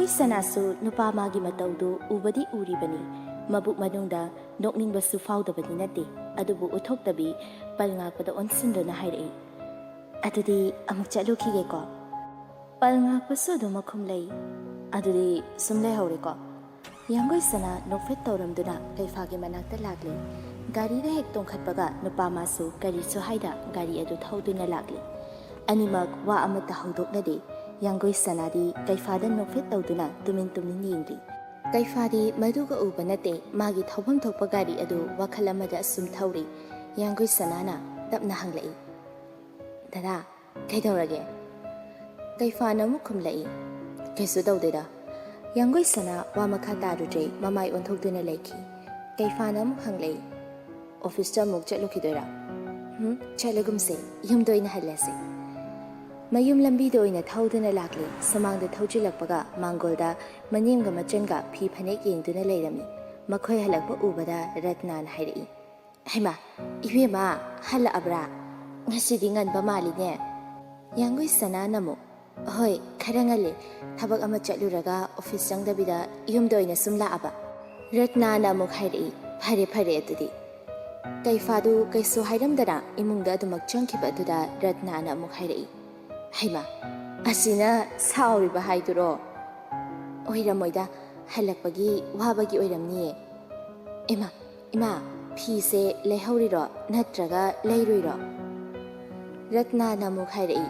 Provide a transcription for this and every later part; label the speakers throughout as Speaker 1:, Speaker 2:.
Speaker 1: ꯌꯥꯡꯒꯣꯏ ꯁꯅꯥꯁꯨ ꯅꯨꯄꯥ ꯃꯥꯒꯤ ꯃꯇꯧꯗꯨ ꯎꯕꯗꯤ ꯎꯔꯤꯕꯅꯤ ꯃꯕꯨꯛ ꯃꯅꯨꯡꯗ ꯅꯣꯛꯅꯤꯡꯕꯁꯨ ꯐꯥꯎꯗꯕꯗꯤ ꯅꯠꯇꯦ ꯑꯗꯨꯕꯨ ꯎꯠꯊꯣꯛꯇꯕꯤ ꯄꯜ ꯉꯥꯛꯄꯗ ꯑꯣꯟꯁꯤꯟꯗꯨꯅ ꯍꯥꯏꯔꯛꯏ ꯑꯗꯨꯗꯤ ꯑꯃꯨꯛ ꯆꯠꯂꯨꯈꯤꯒꯦꯀꯣ ꯄꯜ ꯉꯥꯛꯄꯁꯨ ꯑꯗꯨꯝ ꯃꯈꯨꯝ ꯂꯩ ꯑꯗꯨꯗꯤ ꯁꯨꯝ ꯂꯩꯍꯧꯔꯦꯀꯣ ꯌꯥꯡꯒꯣꯏ ꯁꯅꯥ ꯅꯣꯛꯐꯦꯠ ꯇꯧꯔꯝꯗꯨꯅ ꯀꯩꯐꯥꯒꯤ ꯃꯅꯥꯛꯇ ꯂꯥꯛꯂꯤ ꯒꯥꯔꯤꯗ ꯍꯦꯛ ꯇꯣꯡꯈꯠꯄꯒ ꯅꯨꯄꯥ ꯃꯥꯁꯨ ꯀꯔꯤꯁꯨ ꯍꯥꯏꯗ ꯒꯥꯔꯤ ꯑꯗꯨ ꯊꯧꯗꯨꯅ ꯂꯥꯛꯂꯤ ꯑꯅꯤꯃꯛ ꯋꯥ ꯑꯃꯠꯇ ꯍꯧꯗꯣꯛꯅꯗꯦ ꯌꯥꯡꯒꯣꯏ ꯁꯅꯥꯗꯤ ꯀꯩꯐꯥꯗ ꯅꯣꯛꯐꯦꯠ ꯇꯧꯗꯨꯅ ꯇꯨꯃꯤꯟ ꯇꯨꯃꯤꯟ ꯌꯦꯡꯂꯤ ꯀꯩꯐꯥꯗꯤ ꯃꯗꯨꯒ ꯎꯕ ꯅꯠꯇꯦ ꯃꯥꯒꯤ ꯊꯧꯐꯝ ꯊꯣꯛꯄ ꯒꯥꯔꯤ ꯑꯗꯨ ꯋꯥꯈꯜ ꯑꯃꯗ ꯑꯁꯨꯝ ꯊꯧꯔꯤ ꯌꯥꯡꯒꯣꯏ ꯁꯅꯥꯅ ꯇꯞꯅ ꯍꯪꯂꯛꯏ ꯗꯗꯥ ꯀꯩꯗꯧꯔꯒꯦ ꯀꯩꯐꯥꯅ ꯑꯃꯨꯛ ꯈꯨꯝꯂꯛꯏ ꯀꯩꯁꯨ ꯇꯧꯗꯦꯗ ꯌꯥꯡꯒꯣꯏ ꯁꯅꯥ ꯋꯥ ꯃꯈꯥ ꯇꯥꯔꯨꯗ꯭ꯔꯦ ꯃꯃꯥꯏ ꯑꯣꯟꯊꯣꯛꯇꯨꯅ ꯂꯩꯈꯤ ꯀꯩꯐꯥꯅ ꯑꯃꯨꯛ ꯍꯪꯂꯛꯏ ꯑꯣꯐꯤꯁꯇ ꯑꯃꯨꯛ ꯆꯠꯂꯨꯈꯤꯗꯣꯏꯔꯥ ꯆꯠꯂꯒꯨꯝꯁꯦ ꯌꯨꯝꯗ ꯑꯣꯏꯅ ꯍꯜꯂꯁꯦ ꯃꯌꯨꯝ ꯂꯝꯕꯤꯗ ꯑꯣꯏꯅ ꯊꯧꯗꯨꯅ ꯂꯥꯛꯂꯤ ꯁꯨꯃꯥꯡꯗ ꯊꯧꯖꯤꯜꯂꯛꯄꯒ ꯃꯥꯡꯒꯣꯜꯗ ꯃꯅꯦꯝꯒ ꯃꯆꯟꯒ ꯐꯤ ꯐꯅꯦꯛ ꯌꯦꯡꯗꯨꯅ ꯂꯩꯔꯝꯃꯤ ꯃꯈꯣꯏ ꯍꯜꯂꯛꯄ ꯎꯕꯗ ꯔꯠꯅꯥꯅ ꯍꯥꯏꯔꯛꯏ ꯍꯩꯃꯥ ꯏꯕꯦꯝꯃ ꯍꯜꯂꯛꯑꯕ꯭ꯔꯥ ꯉꯁꯤꯗꯤ ꯉꯟꯕ ꯃꯥꯜꯂꯤꯅꯦ ꯌꯥꯡꯒꯣꯏ ꯁꯅꯥꯅ ꯑꯃꯨꯛ ꯍꯣꯏ ꯈꯔ ꯉꯜꯂꯤ ꯊꯕꯛ ꯑꯃ ꯆꯠꯂꯨꯔꯒ ꯑꯣꯐꯤꯁ ꯆꯪꯗꯕꯤꯗ ꯌꯨꯝꯗ ꯑꯣꯏꯅ ꯁꯨꯝ ꯂꯥꯛꯑꯕ ꯔꯠꯅꯥꯅ ꯑꯃꯨꯛ ꯍꯥꯏꯔꯛꯏ ꯐꯔꯦ ꯐꯔꯦ ꯑꯗꯨꯗꯤ ꯀꯩꯐꯥꯗꯨ ꯀꯩꯁꯨ ꯍꯥꯏꯔꯝꯗꯅ ꯏꯃꯨꯡꯗ ꯑꯗꯨꯃꯛ ꯆꯪꯈꯤꯕ ꯑꯗꯨꯗ ꯔꯠꯅꯥꯅ ꯑꯃꯨꯛ ꯍꯥꯏꯔꯛꯏ ꯍꯩꯃꯥ ꯑꯁꯤꯅ ꯁꯥꯎꯔꯤꯕ ꯍꯥꯏꯗꯨꯔꯣ ꯑꯣꯏꯔꯝꯃꯣꯏꯗ ꯍꯜꯂꯛꯄꯒꯤ ꯋꯥꯕꯒꯤ ꯑꯣꯏꯔꯝꯅꯤꯌꯦ ꯏꯃꯥ ꯐꯤꯁꯦ ꯂꯩꯍꯧꯔꯤꯔꯣ ꯅꯠꯇ꯭ꯔꯒ ꯂꯩꯔꯨꯏꯔꯣ ꯔꯠꯅꯥꯅ ꯑꯃꯨꯛ ꯍꯥꯏꯔꯛꯏ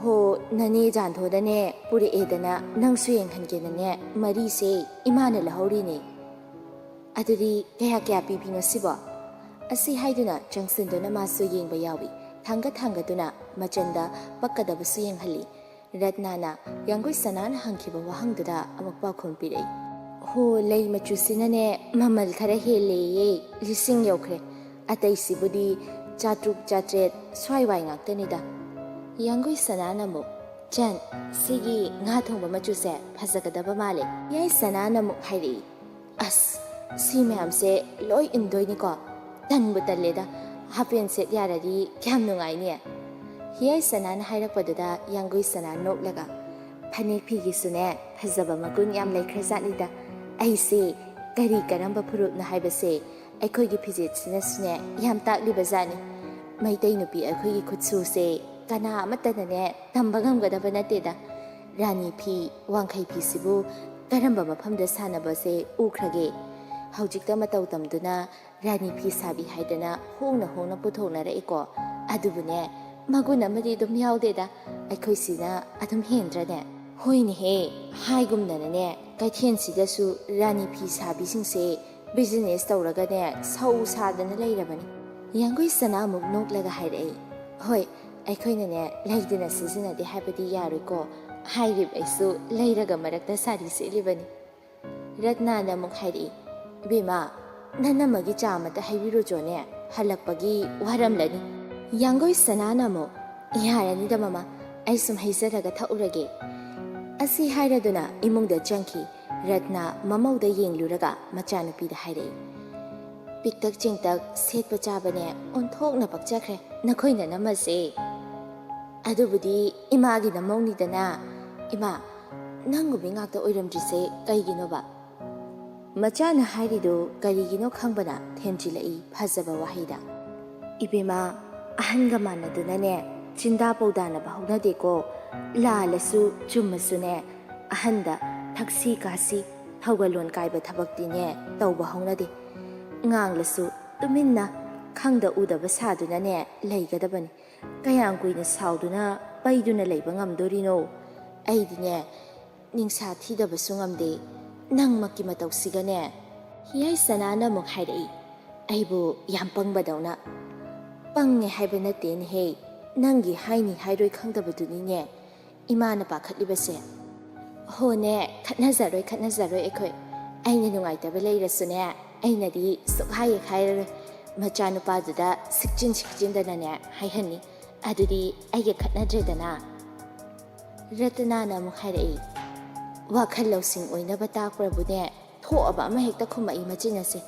Speaker 1: ꯍꯣ ꯅꯅꯦ ꯖꯥꯟꯊꯣꯗꯅꯦ ꯄꯨꯔꯛꯑꯦꯗꯅ ꯅꯪꯁꯨ ꯌꯦꯡꯍꯟꯒꯦꯅꯅꯦ ꯃꯔꯤꯁꯦ ꯏꯃꯥꯅ ꯂꯧꯍꯧꯔꯤꯅꯦ ꯑꯗꯨꯗꯤ ꯀꯌꯥ ꯀꯌꯥ ꯄꯤꯕꯤꯅꯣ ꯁꯤꯕꯣ ꯑꯁꯤ ꯍꯥꯏꯗꯨꯅ ꯆꯪꯁꯤꯟꯗꯨꯅ ꯃꯥꯁꯨ ꯌꯦꯡꯕ ꯌꯥꯎꯏ ꯊꯥꯡꯒꯗꯨꯅ ꯃꯆꯟꯗ ꯄꯛꯀꯗꯕꯁꯨ ꯌꯦꯡꯍꯜꯂꯤ ꯔꯠꯅꯥꯅ ꯌꯥꯡꯒꯣꯏ ꯁꯅꯥꯅ ꯍꯪꯈꯤꯕ ꯋꯥꯍꯪꯗꯨꯗ ꯑꯃꯨꯛ ꯄꯥꯎꯈꯨꯝ ꯄꯤꯔꯛꯏ ꯍꯣ ꯂꯩ ꯃꯆꯨꯁꯤꯅꯅꯦ ꯃꯃꯜ ꯈꯔ ꯍꯦꯜꯂꯦꯌꯦ 1,000 ꯌꯧꯈ꯭ꯔꯦ ꯑꯇꯩꯁꯤꯕꯨꯗꯤ 700-800 ꯁ꯭ꯋꯥꯏꯋꯥꯏ ꯉꯥꯛꯇꯅꯤꯗ ꯌꯥꯡꯒꯣꯏ ꯁꯅꯥꯅ ꯑꯃꯨꯛ ꯆꯟ ꯁꯤꯒꯤ ꯉꯥ ꯊꯣꯡꯕ ꯃꯆꯨꯁꯦ ꯐꯖꯒꯗꯕ ꯃꯥꯜꯂꯦ ꯌꯥꯏ ꯁꯅꯥꯅ ꯑꯃꯨꯛ ꯍꯥꯏꯔꯛꯏ ꯑꯁ ꯁꯤ ꯃꯌꯥꯝꯁꯦ ꯂꯣꯏ ꯏꯟꯗꯣꯏꯅꯤꯀꯣ ꯇꯟꯕꯨ ꯇꯜꯂꯦꯗ ꯍꯥꯄꯦꯟ ꯁꯦꯠ ꯌꯥꯔꯗꯤ ꯀꯌꯥꯝ ꯅꯨꯡꯉꯥꯏꯅꯤ ꯍꯤꯌꯥꯏ ꯁꯅꯥꯅ ꯍꯥꯏꯔꯛꯄꯗꯨꯗ ꯌꯥꯡꯒꯣꯏ ꯁꯅꯥ ꯅꯣꯛꯂꯒ ꯐꯅꯦꯛ ꯐꯤꯒꯤꯁꯨꯅꯦ ꯐꯖꯕ ꯃꯒꯨꯟ ꯌꯥꯝ ꯂꯩꯈ꯭ꯔꯖꯥꯠꯅꯤꯗ ꯑꯩꯁꯦ ꯀꯔꯤ ꯀꯔꯝꯕ ꯐꯨꯔꯨꯞꯅ ꯍꯥꯏꯕꯁꯦ ꯑꯩꯈꯣꯏꯒꯤ ꯐꯤꯖꯦꯠꯁꯤꯅꯁꯨꯅꯦ ꯌꯥꯝ ꯇꯥꯛꯂꯤꯕꯖꯥꯠꯅꯤ ꯃꯩꯇꯩ ꯅꯨꯄꯤ ꯑꯩꯈꯣꯏꯒꯤ ꯈꯨꯠꯁꯨꯁꯦ ꯀꯅꯥ ꯑꯃꯠꯇꯅꯅꯦ ꯇꯝꯕ ꯉꯝꯒꯗꯕ ꯅꯠꯇꯦꯗ ꯔꯥꯅꯤ ꯐꯤ ꯋꯥꯡꯈꯩ ꯐꯤꯁꯤꯕꯨ ꯀꯔꯝꯕ ꯃꯐꯝꯗ ꯁꯥꯟꯅꯕꯁꯦ ꯎꯈ꯭ꯔꯒꯦ ꯍꯧꯖꯤꯛꯇ ꯃꯇꯧ ꯇꯝꯗꯨꯅ ꯔꯥꯅꯤ ꯐꯤ ꯁꯥꯕꯤ ꯍꯥꯏꯗꯅ ꯍꯣꯡꯅ ꯍꯣꯡꯅ ꯄꯨꯊꯣꯛꯅꯔꯛꯏꯀꯣ ꯑꯗꯨꯕꯨꯅꯦ ꯃꯒꯨꯟ ꯑꯃꯗꯤ ꯑꯗꯨꯝ ꯌꯥꯎꯗꯦꯗ ꯑꯩꯈꯣꯏꯁꯤꯅ ꯑꯗꯨꯝ ꯍꯦꯟꯗ꯭ꯔꯅꯦ ꯍꯣꯏꯅꯦꯍꯦ ꯍꯥꯏꯒꯨꯝꯗꯅꯅꯦ ꯀꯩꯊꯦꯜꯁꯤꯗꯁꯨ ꯔꯥꯅꯤ ꯐꯤ ꯁꯥꯕꯤꯁꯤꯡꯁꯦ ꯕꯤꯖꯤꯅꯦꯁ ꯇꯧꯔꯒꯅꯦ ꯁꯧ ꯁꯥꯗꯅ ꯂꯩꯔꯕꯅꯤ ꯌꯥꯡꯒꯣꯏ ꯁꯅꯥ ꯑꯃꯨꯛ ꯅꯣꯛꯂꯒ ꯍꯥꯏꯔꯛꯏ ꯍꯣꯏ ꯑꯩꯈꯣꯏꯅꯅꯦ ꯂꯩꯗꯅ ꯁꯤꯖꯤꯟꯅꯗꯦ ꯍꯥꯏꯕꯗꯤ ꯌꯥꯔꯣꯏꯀꯣ ꯍꯥꯏꯔꯤꯕ ꯑꯩꯁꯨ ꯂꯩꯔꯒ ꯃꯔꯛꯇ ꯁꯥꯔꯤ ꯁꯦꯠꯂꯤꯕꯅꯤ ꯔꯠꯅꯥꯅ ꯑꯃꯨꯛ ꯍꯥꯏꯔꯛꯏ ꯏꯕꯦꯝꯃ ꯅꯅꯝꯃꯒꯤ ꯆꯥ ꯑꯃꯇ ꯍꯩꯕꯤꯔꯨꯆꯣꯅꯦ ꯍꯜꯂꯛꯄꯒꯤ ꯋꯥꯔꯝꯂꯅꯤ ꯌꯥꯡꯒꯣꯏ ꯁꯅꯥꯅ ꯑꯃꯨꯛ ꯌꯥꯔꯅꯤꯗ ꯃꯃꯥ ꯑꯩ ꯁꯨꯝ ꯍꯩꯖꯔꯒ ꯊꯛꯎꯔꯒꯦ ꯑꯁꯤ ꯍꯥꯏꯔꯗꯨꯅ ꯏꯃꯨꯡꯗ ꯆꯪꯈꯤ ꯔꯠꯅꯥ ꯃꯃꯧꯗ ꯌꯦꯡꯂꯨꯔꯒ ꯃꯆꯥꯅꯨꯄꯤꯗ ꯍꯥꯏꯔꯛꯏ ꯄꯤꯛꯇꯛ ꯆꯤꯡꯇꯛ ꯁꯦꯠꯄ ꯆꯥꯕꯅꯦ ꯑꯣꯟꯊꯣꯛꯅ ꯄꯛꯆꯈ꯭ꯔꯦ ꯅꯈꯣꯏ ꯅꯅꯝꯃꯁꯦ ꯑꯗꯨꯕꯨꯗꯤ ꯏꯃꯥꯒꯤ ꯅꯃꯧꯅꯤꯗꯅ ꯏꯃꯥ ꯅꯪꯒꯨꯝꯕꯤ ꯉꯥꯛꯇ ꯑꯣꯏꯔꯝꯗ꯭ꯔꯤꯁꯦ ꯀꯩꯒꯤꯅꯣꯕ ꯃꯆꯥꯅ ꯍꯥꯏꯔꯤꯗꯨ ꯀꯔꯤꯒꯤꯅꯣ ꯈꯪꯕꯅ ꯊꯦꯝꯖꯤꯜꯂꯛꯏ ꯐꯖꯕ ꯋꯥꯍꯩꯗ ꯏꯕꯦꯝꯃ ꯑꯍꯟꯒ ꯃꯥꯟꯅꯗꯨꯅꯅꯦ ꯆꯤꯟꯗꯥ ꯄꯧꯗꯥꯅꯕ ꯍꯧꯅꯗꯦꯀꯣ ꯂꯥꯜꯂꯁꯨ ꯆꯨꯝꯃꯁꯨꯅꯦ ꯑꯍꯟꯗ ꯊꯛꯁꯤ ꯈꯥꯁꯤ ꯊꯧꯒꯜꯂꯣꯟ ꯀꯥꯏꯕ ꯊꯕꯛꯇꯤꯅꯦ ꯇꯧꯕ ꯍꯧꯅꯗꯦ ꯉꯥꯡꯂꯁꯨ ꯇꯨꯃꯤꯟꯅ ꯈꯪꯗ ꯎꯗꯕ ꯁꯥꯗꯨꯅꯅꯦ ꯂꯩꯒꯗꯕꯅꯤ ꯀꯌꯥꯝ ꯀꯨꯏꯅ ꯁꯥꯎꯗꯨꯅ ꯄꯩꯗꯨꯅ ꯂꯩꯕ ꯉꯝꯗꯣꯔꯤꯅꯣ ꯑꯩꯗꯤꯅꯦ ꯅꯤꯡꯁꯥ ꯊꯤꯗꯕꯁꯨ ꯉꯝꯗꯦ ꯅꯪꯃꯛꯀꯤ ꯃꯇꯧꯁꯤꯒꯅꯦ ꯍꯤꯌꯥꯏ ꯁꯅꯥꯅ ꯑꯃꯨꯛ ꯍꯥꯏꯔꯛꯏ ꯑꯩꯕꯨ ꯌꯥꯝ ꯄꯪꯕꯗꯧꯅ ꯄꯪꯉꯦ ꯍꯥꯏꯕ ꯅꯠꯇꯦꯅꯦꯍꯦ ꯅꯪꯒꯤ ꯍꯥꯏꯅꯤ ꯍꯥꯏꯔꯣꯏ ꯈꯪꯗꯕꯗꯨꯅꯤꯅꯦ ꯏꯃꯥꯅ ꯄꯥꯈꯠꯂꯤꯕꯁꯦ ꯍꯣꯅꯦ ꯈꯠꯅꯖꯔꯣꯏ ꯑꯩꯈꯣꯏ ꯑꯩꯅ ꯅꯨꯡꯉꯥꯏꯇꯕ ꯂꯩꯔꯁꯨꯅꯦ ꯑꯩꯅꯗꯤ ꯁꯨꯛꯍꯥꯏ ꯍꯥꯏꯔꯔꯣꯏ ꯃꯆꯥꯅꯨꯄꯥꯗꯨꯗ ꯁꯤꯛꯆꯤꯟꯗꯅꯅꯦ ꯍꯥꯏꯍꯟꯅꯤ ꯑꯗꯨꯗꯤ ꯑꯩꯒ ꯈꯠꯅꯗ꯭ꯔꯦꯗꯅ ꯔꯇꯅꯥꯅ ꯑꯃꯨꯛ ꯍꯥꯏꯔꯛꯏ ꯋꯥꯈꯜ ꯂꯧꯁꯤꯡ ꯑꯣꯏꯅꯕ ꯇꯥꯛꯄ꯭ꯔꯕꯨꯅꯦ ꯊꯣꯛꯑꯕ ꯑꯃ ꯍꯦꯛꯇ ꯈꯨꯝꯃꯛꯏ ꯃꯆꯤꯟ ꯑꯁꯦ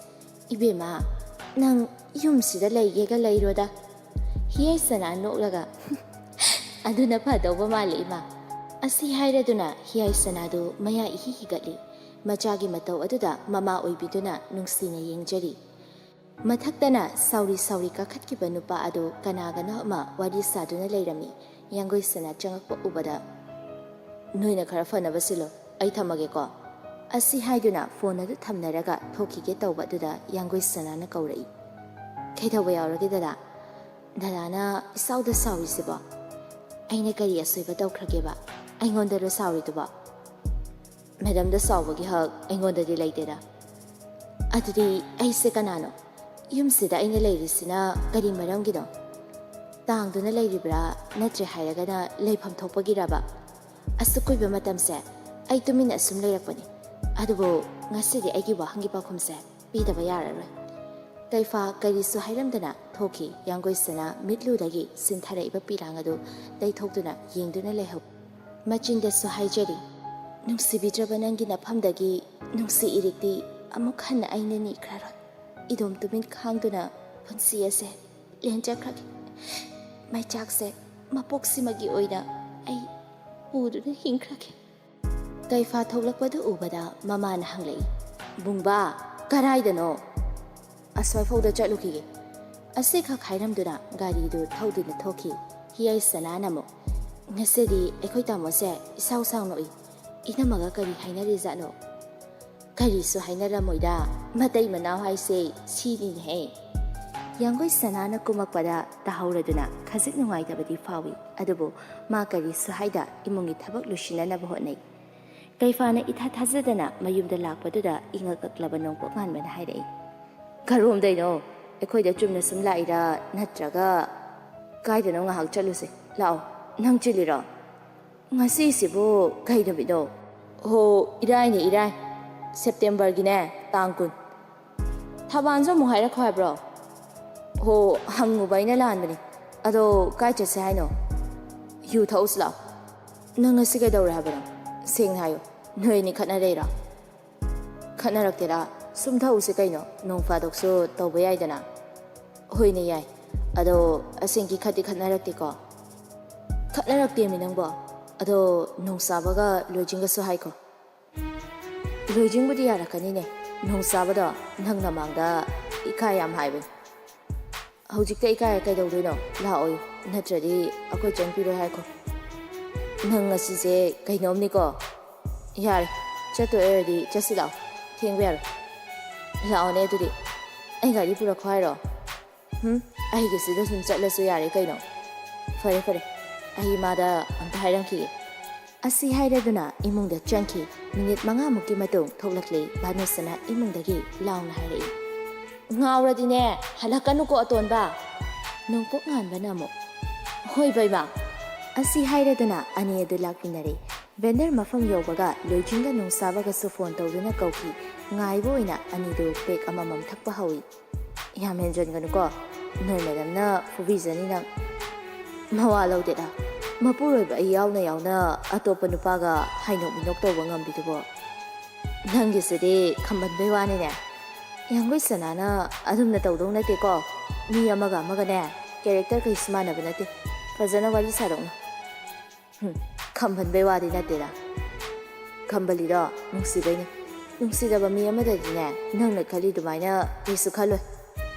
Speaker 1: ꯏꯕꯦꯝꯃ ꯅꯪ ꯌꯨꯝꯁꯤꯗ ꯂꯩꯒꯦꯒ ꯂꯩꯔꯣꯗ ꯍꯤꯌꯥꯏ ꯁꯅꯥ ꯅꯣꯛꯂꯒ ꯑꯗꯨꯅ ꯐꯗꯧꯕ ꯃꯥꯜꯂꯦ ꯏꯃꯥ ꯑꯁꯤ ꯍꯥꯏꯔꯗꯨꯅ ꯍꯤꯌꯥꯏ ꯁꯅꯥꯗꯨ ꯃꯌꯥ ꯏꯍꯤ ꯍꯤꯒꯠꯂꯤ ꯃꯆꯥꯒꯤ ꯃꯇꯧ ꯑꯗꯨꯗ ꯃꯃꯥ ꯑꯣꯏꯕꯤꯗꯨꯅ ꯅꯨꯡꯁꯤꯅ ꯌꯦꯡꯖꯔꯤ ꯃꯊꯛꯇꯅ ꯁꯥꯎꯔꯤ ꯁꯥꯎꯔꯤ ꯀꯥꯈꯠꯈꯤꯕ ꯅꯨꯄꯥ ꯑꯗꯨ ꯀꯅꯥꯒꯅꯣ ꯑꯃ ꯋꯥꯔꯤ ꯁꯥꯗꯨꯅ ꯂꯩꯔꯝꯃꯤ ꯌꯥꯡꯒꯣꯏ ꯁꯅꯥ ꯆꯪꯉꯛꯄ ꯎꯕꯗ ꯅꯣꯏꯅ ꯈꯔ ꯐꯅꯕ ꯁꯤꯜꯂꯣ ꯑꯩ ꯊꯝꯃꯒꯦꯀꯣ ꯑꯁꯤ ꯍꯥꯏꯗꯨꯅ ꯐꯣꯟ ꯑꯗꯨ ꯊꯝꯅꯔꯒ ꯊꯣꯛꯈꯤꯒꯦ ꯇꯧꯕ ꯑꯗꯨꯗ ꯌꯥꯡꯒꯣꯏ ꯁꯅꯥꯅ ꯀꯧꯔꯛꯏ ꯀꯩꯗꯧꯕ ꯌꯥꯎꯔꯒꯦ ꯗꯗꯥꯅ ꯏꯁꯥꯎꯗ ꯁꯥꯎꯔꯤꯁꯤꯕꯣ ꯑꯩꯅ ꯀꯔꯤ ꯑꯁꯣꯏꯕ ꯇꯧꯈ꯭ꯔꯒꯦꯕ ꯑꯩꯉꯣꯟꯗꯔꯣ ꯁꯥꯎꯔꯤꯗꯨꯕꯣ ꯃꯦꯗꯥꯝꯗ ꯁꯥꯎꯕꯒꯤ ꯍꯛ ꯑꯩꯉꯣꯟꯗꯗꯤ ꯂꯩꯇꯦꯗ ꯑꯗꯨꯗꯤ ꯑꯩꯁꯦ ꯀꯅꯥꯅꯣ ꯌꯨꯝꯁꯤꯗ ꯑꯩꯅ ꯂꯩꯔꯤꯁꯤꯅ ꯀꯔꯤ ꯃꯔꯝꯒꯤꯅꯣ ꯇꯥꯡꯗꯨꯅ ꯂꯩꯔꯤꯕ꯭ꯔꯥ ꯅꯠꯇ꯭ꯔꯦ ꯍꯥꯏꯔꯒꯅ ꯂꯩꯐꯝ ꯊꯣꯛꯄꯒꯤꯔꯕ ꯑꯁꯨꯛ ꯀꯨꯏꯕ ꯃꯇꯝꯁꯦ ꯑꯩ ꯇꯨꯃꯤꯟꯅ ꯑꯁꯨꯝ ꯂꯩꯔꯛꯄꯅꯤ ꯑꯗꯨꯕꯨ ꯉꯁꯤꯗꯤ ꯑꯩꯒꯤ ꯋꯥꯍꯪꯒꯤ ꯄꯥꯎꯈꯨꯝꯁꯦ ꯄꯤꯗꯕ ꯌꯥꯔꯔꯣꯏ ꯀꯩꯐꯥ ꯀꯔꯤꯁꯨ ꯍꯥꯏꯔꯝꯗꯅ ꯊꯣꯛꯈꯤ ꯌꯥꯡꯒꯣꯏꯁꯅꯥ ꯃꯤꯠꯂꯨꯗꯒꯤ ꯁꯤꯟꯊꯔꯛꯏꯕ ꯄꯤꯔꯥꯡ ꯑꯗꯨ ꯇꯩꯊꯣꯛꯇꯨꯅ ꯌꯦꯡꯗꯨꯅ ꯂꯩꯍꯧ ꯃꯆꯤꯟꯗꯁꯨ ꯍꯥꯏꯖꯔꯤ ꯅꯨꯡꯁꯤꯕꯤꯗ꯭ꯔꯕ ꯅꯪꯒꯤ ꯅꯐꯝꯗꯒꯤ ꯅꯨꯡꯁꯤ ꯏꯔꯤꯛꯇꯤ ꯑꯃꯨꯛ ꯍꯟꯅ ꯑꯩꯅ ꯅꯤꯈ꯭ꯔꯔꯣꯏ ꯏꯗꯣꯝ ꯇꯨꯃꯤꯟ ꯈꯥꯡꯗꯨꯅ ꯄꯨꯟꯁꯤ ꯑꯁꯦ ꯂꯦꯟꯖꯈ꯭ꯔꯒꯦ ꯃꯩꯆꯥꯛꯁꯦ ꯃꯄꯣꯛꯁꯤꯃꯒꯤ ꯑꯣꯏꯅ ꯑꯩ ꯄꯨꯗꯨꯅ ꯍꯤꯡꯈ꯭ꯔꯒꯦ ꯀꯩꯐꯥ ꯊꯣꯛꯂꯛꯄꯗꯨ ꯎꯕꯗ ꯃꯃꯥꯅ ꯍꯪꯂꯛꯏ ꯕꯨꯡꯕꯥ ꯀꯔꯥꯏꯗꯅꯣ ꯑꯁ꯭ꯋꯥꯏꯐꯥꯎꯗ ꯆꯠꯂꯨꯈꯤꯒꯦ ꯑꯁꯤꯈꯛ ꯍꯥꯏꯔꯝꯗꯨꯅ ꯒꯥꯔꯤꯗꯨ ꯊꯧꯗꯨꯅ ꯊꯣꯛꯈꯤ ꯍꯤꯌꯥꯏ ꯁꯅꯥꯅ ꯑꯃꯨꯛ ꯉꯁꯤꯗꯤ ꯑꯩꯈꯣꯏ ꯇꯥꯃꯣꯁꯦ ꯏꯁꯥꯎ ꯁꯥꯎꯅ ꯎꯏ ꯏꯅꯝꯃꯒ ꯀꯔꯤ ꯍꯥꯏꯅꯔꯤꯖꯥꯠꯅꯣ ꯀꯔꯤꯁꯨ ꯍꯥꯏꯅꯔꯝꯃꯣꯏꯗ ꯃꯇꯩ ꯃꯅꯥꯎ ꯍꯥꯏꯁꯦ ꯁꯤꯅꯤꯅꯦꯍꯦ ꯌꯥꯡꯒꯣꯏ ꯁꯅꯥꯅ ꯀꯨꯝꯃꯛꯄꯗ ꯇꯥꯍꯧꯔꯗꯨꯅ ꯈꯖꯤꯛ ꯅꯨꯡꯉꯥꯏꯇꯕꯗꯤ ꯐꯥꯎꯏ ꯑꯗꯨꯕꯨ ꯃꯥ ꯀꯔꯤꯁꯨ ꯍꯥꯏꯗ ꯏꯃꯨꯡꯒꯤ ꯊꯕꯛ ꯂꯣꯏꯁꯤꯟꯅꯅꯕ ꯍꯣꯠꯅꯩ ꯀꯩꯐꯥꯅ ꯏꯊꯥ ꯊꯥꯖꯗꯅ ꯃꯌꯨꯝꯗ ꯂꯥꯛꯄꯗꯨꯗ ꯏꯪꯉꯛꯂꯕ ꯅꯣꯡꯄꯣꯛ ꯉꯥꯟꯕꯅ ꯍꯥꯏꯔꯛꯏ ꯀꯔꯣꯝꯗꯩꯅꯣ ꯑꯩꯈꯣꯏꯗ ꯆꯨꯝꯅ ꯁꯨꯝ ꯂꯥꯛꯏꯔꯥ ꯅꯠꯇ꯭ꯔꯒ ꯀꯥꯏꯗꯅꯣ ꯉꯥꯏꯍꯥꯛ ꯆꯠꯂꯨꯁꯦ ꯂꯥꯛꯑꯣ ꯅꯪ ꯆꯤꯜꯂꯤꯔꯣ ꯉꯁꯤꯁꯤꯕꯨ ꯀꯩ ꯅꯨꯃꯤꯠꯅꯣ ꯍꯣ ꯏꯔꯥꯏꯅꯦ ꯏꯔꯥꯏ ꯁꯦꯞꯇꯦꯝꯕꯔꯒꯤꯅꯦ ꯇꯥꯡ 10 ꯊꯕꯥꯟꯁꯨ ꯑꯃꯨꯛ ꯍꯥꯏꯔꯛꯈꯣ ꯍꯥꯏꯕ꯭ꯔో ꯍꯣ ꯍꯪꯉꯨꯕ ꯑꯩꯅ ꯂꯥꯟꯕꯅꯤ ꯑꯗꯣ ꯀꯥꯏ ꯆꯠꯁꯦ ꯍꯥꯏꯅꯣ ꯌꯨ ꯊꯛꯎꯁꯤ ꯂꯥꯛꯑꯣ ꯅꯪ ꯉꯁꯤ ꯀꯩꯗꯧꯔꯦ ꯍꯥꯏꯕꯅꯣ ꯁꯦꯡꯅ ꯍꯥꯏꯌꯣ ꯅꯣꯏ ꯑꯅꯤ ꯈꯠꯅꯔꯩꯔꯥ ꯈꯠꯅꯔꯛꯇꯦꯗ ꯁꯨꯝ ꯊꯛꯎꯁꯤ ꯀꯩꯅꯣ ꯅꯣꯡ ꯐꯥꯗꯣꯛꯁꯨ ꯇꯧꯕ ꯌꯥꯏꯗꯅ ꯍꯣꯏꯅꯦ ꯌꯥꯏ ꯑꯗꯣ ꯑꯁꯦꯡꯀꯤ ꯈꯠꯇꯤ ꯈꯠꯅꯔꯛꯇꯦꯀꯣ ꯈꯠꯅꯔꯛꯇꯦꯃꯤ ꯅꯪꯕꯣ ꯑꯗꯣ ꯅꯣꯡꯆꯥꯕꯒ ꯂꯣꯏꯖꯤꯡꯒꯁꯨ ꯍꯥꯏꯈꯣ ꯂꯣꯏꯖꯤꯡꯕꯨꯗꯤ ꯌꯥꯔꯛꯀꯅꯤꯅꯦ ꯅꯣꯡꯆꯥꯕꯗꯣ ꯅꯪ ꯅꯃꯥꯡꯗ ꯏꯀꯥꯏ ꯌꯥꯝ ꯍꯥꯏꯕꯅꯤ ꯍꯧꯖꯤꯛꯇ ꯏꯀꯥꯏ ꯀꯩꯗꯧꯗꯣꯏꯅꯣ ꯂꯥꯛꯑꯣꯌꯨ ꯅꯠꯇ꯭ꯔꯗꯤ ꯑꯩꯈꯣꯏ ꯆꯪꯄꯤꯔꯣꯏ ꯍꯥꯏꯈꯣ ꯅꯪ ꯉꯁꯤꯁꯦ ꯀꯩꯅꯣꯝꯅꯤꯀꯣ ꯌꯥꯔꯦ ꯆꯠꯇꯣꯏ ꯑꯣꯏꯔꯗꯤ ꯆꯠꯁꯤ ꯂꯥꯛꯑꯣ ꯊꯦꯡꯕ ꯌꯥꯔꯣꯏ ꯂꯥꯛꯑꯣꯅꯦ ꯑꯗꯨꯗꯤ ꯑꯩ ꯒꯥꯔꯤ ꯄꯨꯔꯛꯈꯣ ꯍꯥꯏꯔꯣ ꯑꯩꯒꯤꯁꯤꯗ ꯁꯨꯝ ꯆꯠꯂꯁꯨ ꯌꯥꯔꯦ ꯀꯩꯅꯣ ꯐꯔꯦ ꯐꯔꯦ ꯑꯩ ꯏꯃꯥꯗ ꯑꯝꯇ ꯍꯥꯏꯔꯝꯈꯤꯒꯦ ꯑꯁꯤ ꯍꯥꯏꯔꯗꯨꯅ ꯏꯃꯨꯡꯗ ꯆꯪꯈꯤ ꯃꯤꯅꯤꯠ 5ꯃꯨꯛꯀꯤ ꯃꯇꯨꯡ ꯊꯣꯛꯂꯛꯂꯤ ꯚꯥꯅꯨꯁꯅꯥ ꯏꯃꯨꯡꯗꯒꯤ ꯂꯥꯎꯅ ꯍꯥꯏꯔꯛꯏ ꯉꯥꯎꯔꯗꯤꯅꯦ ꯍꯜꯂꯛꯀꯅꯨꯀꯣ ꯑꯇꯣꯟꯕ ꯅꯣꯡꯄꯣꯛ ꯉꯥꯟꯕꯅ ꯑꯃꯨꯛ ꯍꯣꯏ ꯕꯩꯃꯥ ꯑꯁꯤ ꯍꯥꯏꯔꯗꯨꯅ ꯑꯅꯤ ꯑꯗꯨ ꯂꯥꯛꯃꯤꯟꯅꯔꯦ ꯚꯦꯟꯗꯔ ꯃꯐꯝ ꯌꯧꯕꯒ ꯂꯣꯏꯖꯤꯡꯒ ꯅꯣꯡꯆꯥꯕꯒꯁꯨ ꯐꯣꯟ ꯇꯧꯗꯨꯅ ꯀꯧꯈꯤ ꯉꯥꯏꯕ ꯑꯣꯏꯅ ꯑꯅꯤꯗꯨ ꯄꯦꯛ ꯑꯃꯃꯝ ꯊꯛꯄ ꯍꯧꯏ ꯌꯥꯝ ꯍꯦꯟꯖꯟꯒꯅꯨꯀꯣ ꯅꯣꯏ ꯃꯦꯗꯥꯝꯅ ꯐꯨꯕꯤꯖꯅꯤ ꯅꯪ ꯃꯋꯥ ꯂꯧꯗꯦꯗ ꯃꯄꯨꯔꯣꯏꯕ ꯑꯩ ꯌꯥꯎꯅ ꯌꯥꯎꯅ ꯑꯇꯣꯞꯄ ꯅꯨꯄꯥꯒ ꯍꯥꯏꯅꯣꯛ ꯃꯤꯅꯣꯛ ꯇꯧꯕ ꯉꯝꯕꯤꯗꯨꯕꯣ ꯅꯪꯒꯤꯁꯤꯗꯤ ꯈꯝꯕꯟꯕꯩ ꯋꯥꯅꯤꯅꯦ ꯌꯥꯡꯒꯣꯏ ꯁꯅꯥꯅ ꯑꯗꯨꯝꯅ ꯇꯧꯗꯧ ꯅꯠꯇꯦꯀꯣ ꯃꯤ ꯑꯃꯒ ꯑꯃꯒꯅꯦ ꯀꯦꯔꯦꯛꯇꯔ ꯀꯩꯁꯨ ꯃꯥꯟꯅꯕ ꯅꯠꯇꯦ ꯐꯖꯅ ꯋꯥꯔꯤ ꯁꯥꯗꯧꯅ ꯈꯝꯕꯟꯕꯩ ꯋꯥꯗꯤ ꯅꯠꯇꯦꯗ ꯈꯝꯕꯜꯂꯤꯗꯣ ꯅꯨꯡꯁꯤꯕꯩꯅꯤ ꯅꯨꯡꯁꯤꯗꯕ ꯃꯤ ꯑꯃꯗꯗꯤꯅꯦ ꯅꯪꯅ ꯈꯜꯂꯤ ꯑꯗꯨꯃꯥꯏꯅ ꯀꯩꯁꯨ ꯈꯜꯂꯣꯏ